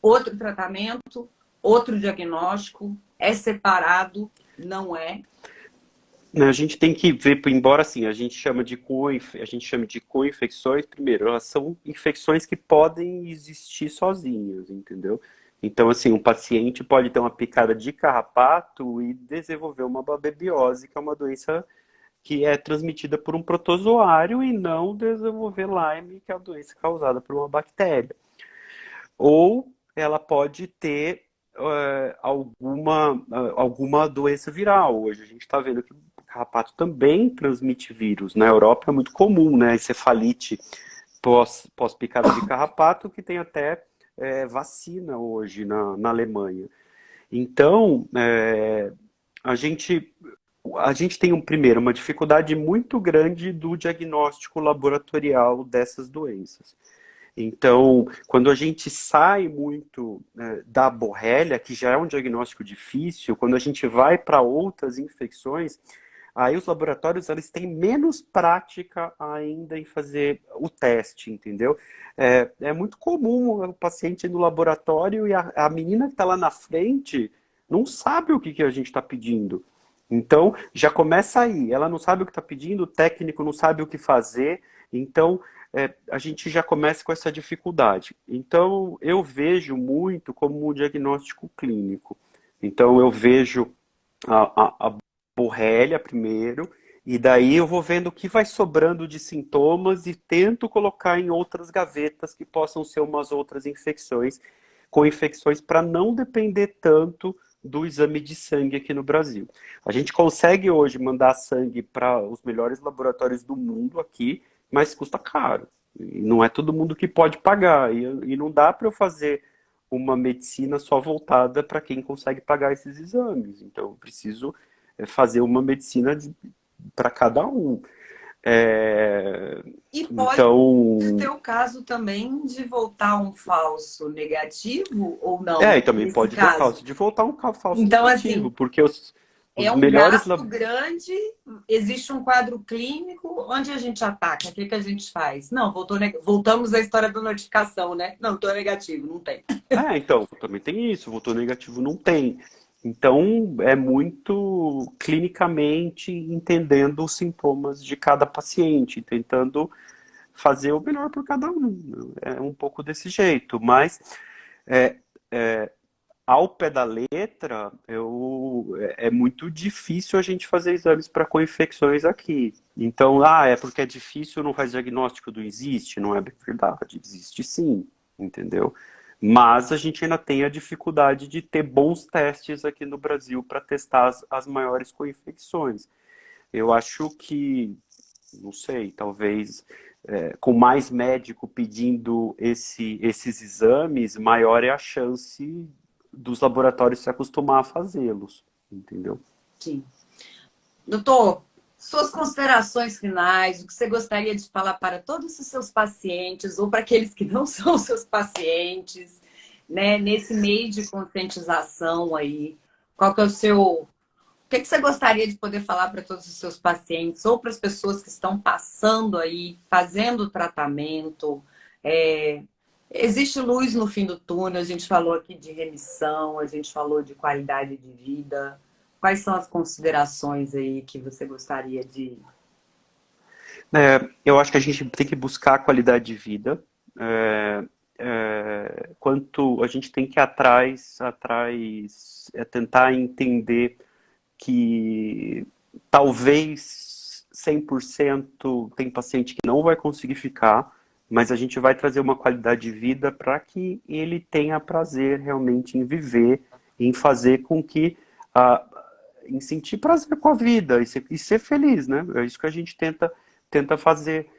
Outro tratamento, outro diagnóstico, é separado, não é? Né, a gente tem que ver, embora assim, a gente chama de co-infecções, primeiro, elas são infecções que podem existir sozinhas, entendeu? Então, assim, um paciente pode ter uma picada de carrapato e desenvolver uma babebiose, que é uma doença que é transmitida por um protozoário e não desenvolver Lyme, que é a doença causada por uma bactéria. Ou ela pode ter alguma doença viral. Hoje a gente está vendo que o carrapato também transmite vírus. Na Europa é muito comum, né? Encefalite pós-picada de carrapato, que tem até vacina hoje na Alemanha. Então, a gente, a gente tem, primeiro, uma dificuldade muito grande do diagnóstico laboratorial dessas doenças. Então, quando a gente sai muito da borrélia, que já é um diagnóstico difícil, quando a gente vai para outras infecções, aí os laboratórios eles têm menos prática ainda em fazer o teste, entendeu? É muito comum o paciente ir no laboratório e a menina que está lá na frente não sabe o que a gente está pedindo. Então, já começa aí. Ela não sabe o que está pedindo, o técnico não sabe o que fazer. Então, a gente já começa com essa dificuldade. Então, eu vejo muito como um diagnóstico clínico. Então, eu vejo a borrélia primeiro, e daí eu vou vendo o que vai sobrando de sintomas e tento colocar em outras gavetas que possam ser umas outras infecções, com infecções para não depender tanto do exame de sangue aqui no Brasil. A gente consegue hoje mandar sangue para os melhores laboratórios do mundo aqui, mas custa caro. E não é todo mundo que pode pagar. E não dá para eu fazer uma medicina só voltada para quem consegue pagar esses exames. Então, eu preciso fazer uma medicina para cada um. É, E pode então, ter o caso também de voltar um falso negativo ou não, e também nesse pode ter o caso. caso de voltar um falso Então, negativo, assim, porque é os um melhores. gasto grande, existe um quadro clínico, onde a gente ataca? O que que a gente faz? Não, voltamos à história da notificação, né? Não, estou negativo, não tem. Então, também tem isso, voltou negativo não tem. Então, é muito clinicamente entendendo os sintomas de cada paciente, tentando fazer o melhor por cada um. É um pouco desse jeito, mas é, é, ao pé da letra, é muito difícil a gente fazer exames para co-infecções aqui. Então, é porque é difícil, não faz diagnóstico do existe, não é bem verdade, existe sim, entendeu? Mas a gente ainda tem a dificuldade de ter bons testes aqui no Brasil para testar as maiores co-infecções. Eu acho que, não sei, talvez com mais médico pedindo esses exames, maior é a chance dos laboratórios se acostumar a fazê-los, entendeu? Sim. Doutor, suas considerações finais, o que você gostaria de falar para todos os seus pacientes ou para aqueles que não são seus pacientes, né? Nesse meio de conscientização aí, qual que é o seu... O que que você gostaria de poder falar para todos os seus pacientes ou para as pessoas que estão passando aí, fazendo o tratamento? É, existe luz no fim do túnel, a gente falou aqui de remissão, a gente falou de qualidade de vida. Quais são as considerações aí que você gostaria de... Eu acho que a gente tem que buscar a qualidade de vida. Quanto a gente tem que ir atrás, tentar entender que talvez 100% tem paciente que não vai conseguir ficar, mas a gente vai trazer uma qualidade de vida para que ele tenha prazer realmente em viver, em fazer com que, ah, em sentir prazer com a vida e ser feliz, né? É isso que a gente tenta fazer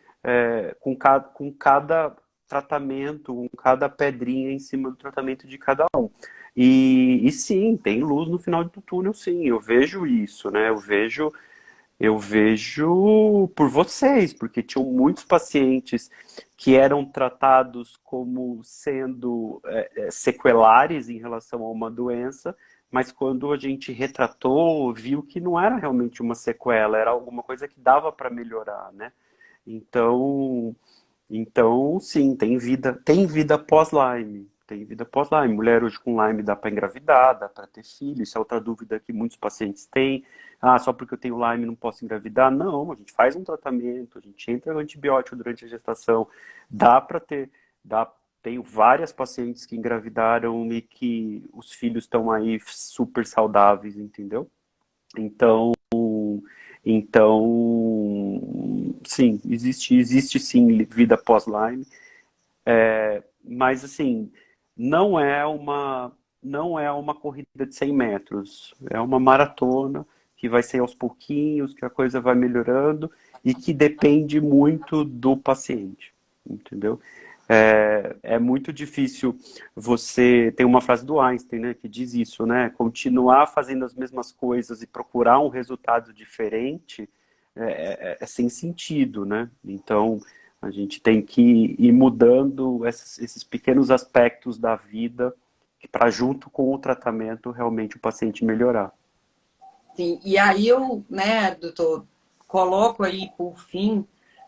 com cada tratamento, com cada pedrinha em cima do tratamento de cada um. E sim, tem luz no final do túnel, sim, eu vejo isso, né? Eu vejo por vocês, porque tinham muitos pacientes que eram tratados como sendo sequelares em relação a uma doença, mas quando a gente retratou, viu que não era realmente uma sequela, era alguma coisa que dava para melhorar, né? Então, então, sim, tem vida pós-Lyme. Tem vida pós-Lyme. Mulher hoje com Lyme dá para engravidar, dá para ter filho. Isso é outra dúvida que muitos pacientes têm. ah, só porque eu tenho Lyme não posso engravidar. Não, a gente faz um tratamento, a gente entra no antibiótico durante a gestação, dá para ter, dá, tenho várias pacientes que engravidaram e que os filhos estão aí super saudáveis, entendeu? Então, sim, existe sim vida pós-Lyme, mas assim, não é uma, não é uma corrida de 100 metros, é uma maratona que vai ser aos pouquinhos, que a coisa vai melhorando e que depende muito do paciente, entendeu? É muito difícil você. Tem uma frase do Einstein, né, que diz isso, né? Continuar fazendo as mesmas coisas e procurar um resultado diferente é sem sentido, né? Então, a gente tem que ir mudando esses pequenos aspectos da vida para, junto com o tratamento, realmente o paciente melhorar. Sim, e aí eu, né, doutor, coloco aí por fim,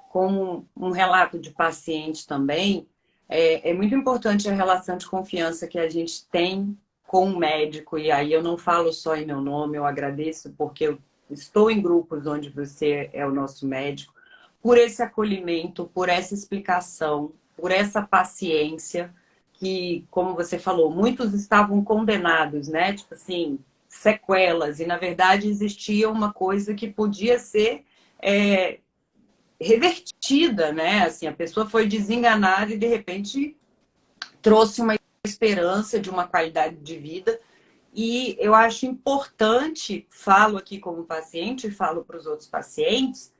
como um relato de paciente também, é muito importante a relação de confiança que a gente tem com o médico, e aí eu não falo só em meu nome, eu agradeço porque eu estou em grupos onde você é o nosso médico, por esse acolhimento, por essa explicação, por essa paciência, que, como você falou, muitos estavam condenados, né? Tipo assim, sequelas, e na verdade existia uma coisa que podia ser é, revertida, né? Assim, a pessoa foi desenganada e de repente trouxe uma esperança de uma qualidade de vida. E eu acho importante, falo aqui como paciente, falo para os outros pacientes,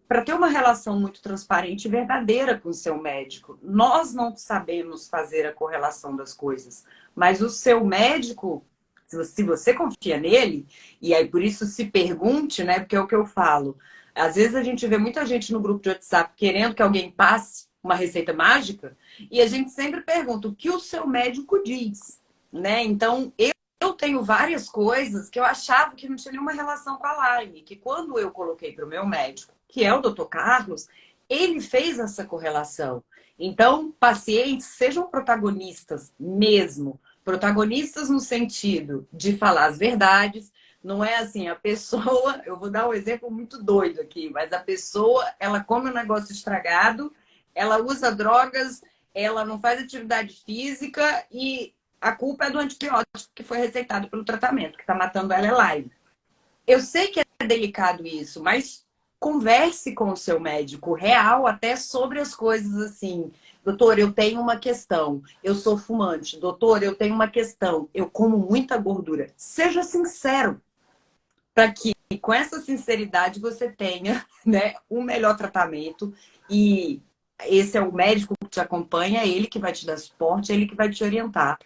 para ter uma relação muito transparente e verdadeira com o seu médico. Nós não sabemos fazer a correlação das coisas, mas o seu médico, se você confia nele, e aí por isso se pergunte, né? Porque é o que eu falo. Às vezes a gente vê muita gente no grupo de WhatsApp querendo que alguém passe uma receita mágica, e a gente sempre pergunta o que o seu médico diz, né? Então, eu tenho várias coisas que eu achava que não tinha nenhuma relação com a Lyme, que quando eu coloquei para o meu médico, que é o Dr. Carlos, ele fez essa correlação. Então, pacientes sejam protagonistas mesmo, protagonistas no sentido de falar as verdades. Não é assim, a pessoa, eu vou dar um exemplo muito doido aqui, mas a pessoa, ela come um negócio estragado, ela usa drogas, ela não faz atividade física e a culpa é do antibiótico que foi receitado pelo tratamento, que está matando ela é Lyme. Eu sei que é delicado isso, mas converse com o seu médico real até sobre as coisas assim. Doutor, eu tenho uma questão. Eu sou fumante. Doutor, eu tenho uma questão. Eu como muita gordura. Seja sincero, para que com essa sinceridade você tenha, né, um melhor tratamento. E esse é o médico que te acompanha, é ele que vai te dar suporte, é ele que vai te orientar.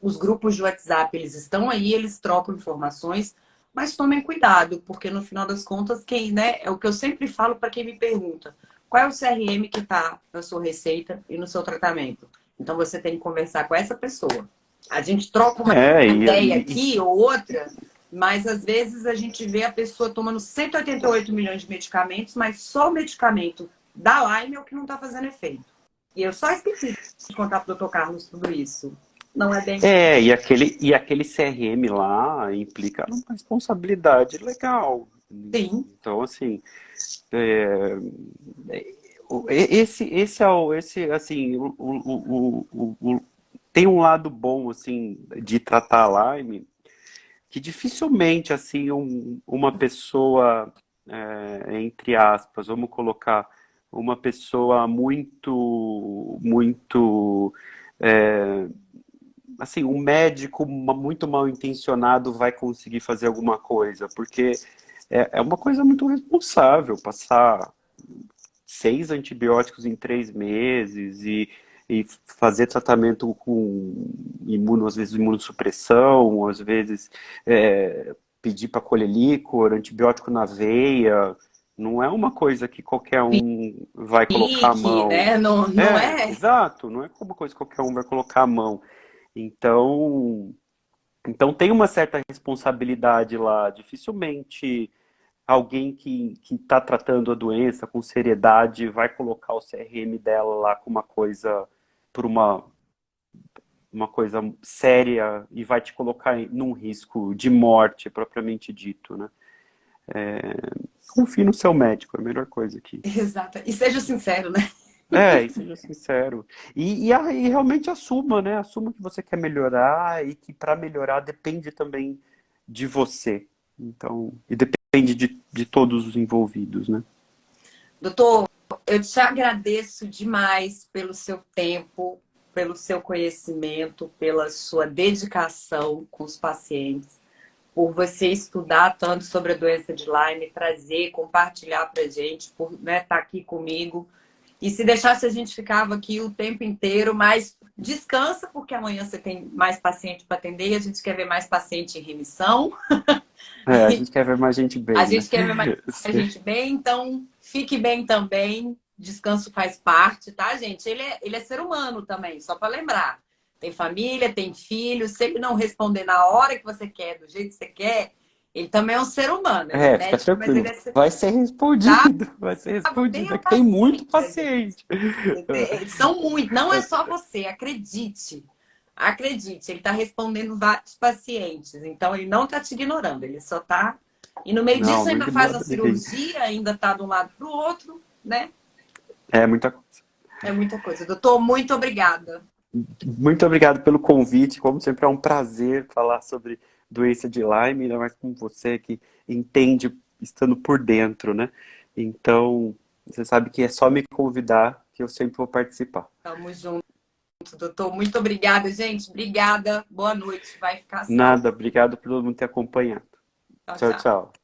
Os grupos de WhatsApp, eles estão aí, eles trocam informações, mas tomem cuidado, porque no final das contas, quem, né, é o que eu sempre falo para quem me pergunta, qual é o CRM que está na sua receita e no seu tratamento? Então você tem que conversar com essa pessoa. A gente troca uma É, ideia aqui ou outra, mas às vezes a gente vê a pessoa tomando 188 milhões de medicamentos, mas só o medicamento da Lyme é o que não está fazendo efeito. E eu só esqueci de contar para o Dr. Carlos tudo isso. Não é bem. e aquele CRM lá implica uma responsabilidade legal. Sim, Então, assim, é, esse é o, esse, assim, tem um lado bom, assim, de tratar a Lyme, que dificilmente, assim, uma pessoa, entre aspas, vamos colocar, uma pessoa muito, é, assim, um médico muito mal intencionado vai conseguir fazer alguma coisa, porque é uma coisa muito responsável passar 6 antibióticos em 3 meses e fazer tratamento com às vezes imunossupressão, às vezes pedir para colher líquor, antibiótico na veia. Não é uma coisa que qualquer um vai colocar a pique, mão. né? Não, não é. Exato, não é uma coisa que qualquer um vai colocar a mão. Então, então tem uma certa responsabilidade lá. Dificilmente alguém que está tratando a doença com seriedade vai colocar o CRM dela lá com uma coisa, por uma coisa séria e vai te colocar num risco de morte, propriamente dito, né? Confie no seu médico, é a melhor coisa aqui. Exato. E seja sincero, né? E seja sincero. E realmente assuma, né? Assuma que você quer melhorar e que para melhorar depende também de você. Então, e depende de todos os envolvidos, né? Doutor, eu te agradeço demais pelo seu tempo, pelo seu conhecimento, pela sua dedicação com os pacientes, por você estudar tanto sobre a doença de Lyme, trazer, compartilhar para a gente, por estar aqui comigo. E se deixasse, a gente ficava aqui o tempo inteiro, mas descansa, porque amanhã você tem mais paciente para atender e a gente quer ver mais paciente em remissão. A gente quer ver mais gente A bem, né? gente quer ver mais gente bem, então fique bem também. Descanso faz parte, tá, gente? Ele é ser humano também, só para lembrar. Tem família, tem filhos. Se ele não responder na hora que você quer, do jeito que você quer, ele também é um ser humano. Ele é Fica médico, mas tranquilo. ele é ser, Vai ser tá? respondido. Vai ser respondido. Tenha É que tem muito paciência, gente. paciente. São muitos, não é só você, acredite. Acredite, ele está respondendo vários pacientes, então ele não está te ignorando, ele só está. E no meio Não, disso não ainda faz a ignora ninguém. cirurgia, ainda está de um lado para o outro, né? É muita coisa. É muita coisa. Doutor, muito obrigada. Muito obrigado pelo convite. Como sempre, é um prazer falar sobre doença de Lyme, ainda mais com você que entende estando por dentro, né? Então, você sabe que é só me convidar que eu sempre vou participar. Tamo junto, doutor. Muito obrigada, gente. Obrigada. Boa noite. Vai ficar salvo. Nada, obrigado por todo mundo ter acompanhado. Tchau, Tchau, tchau. tchau.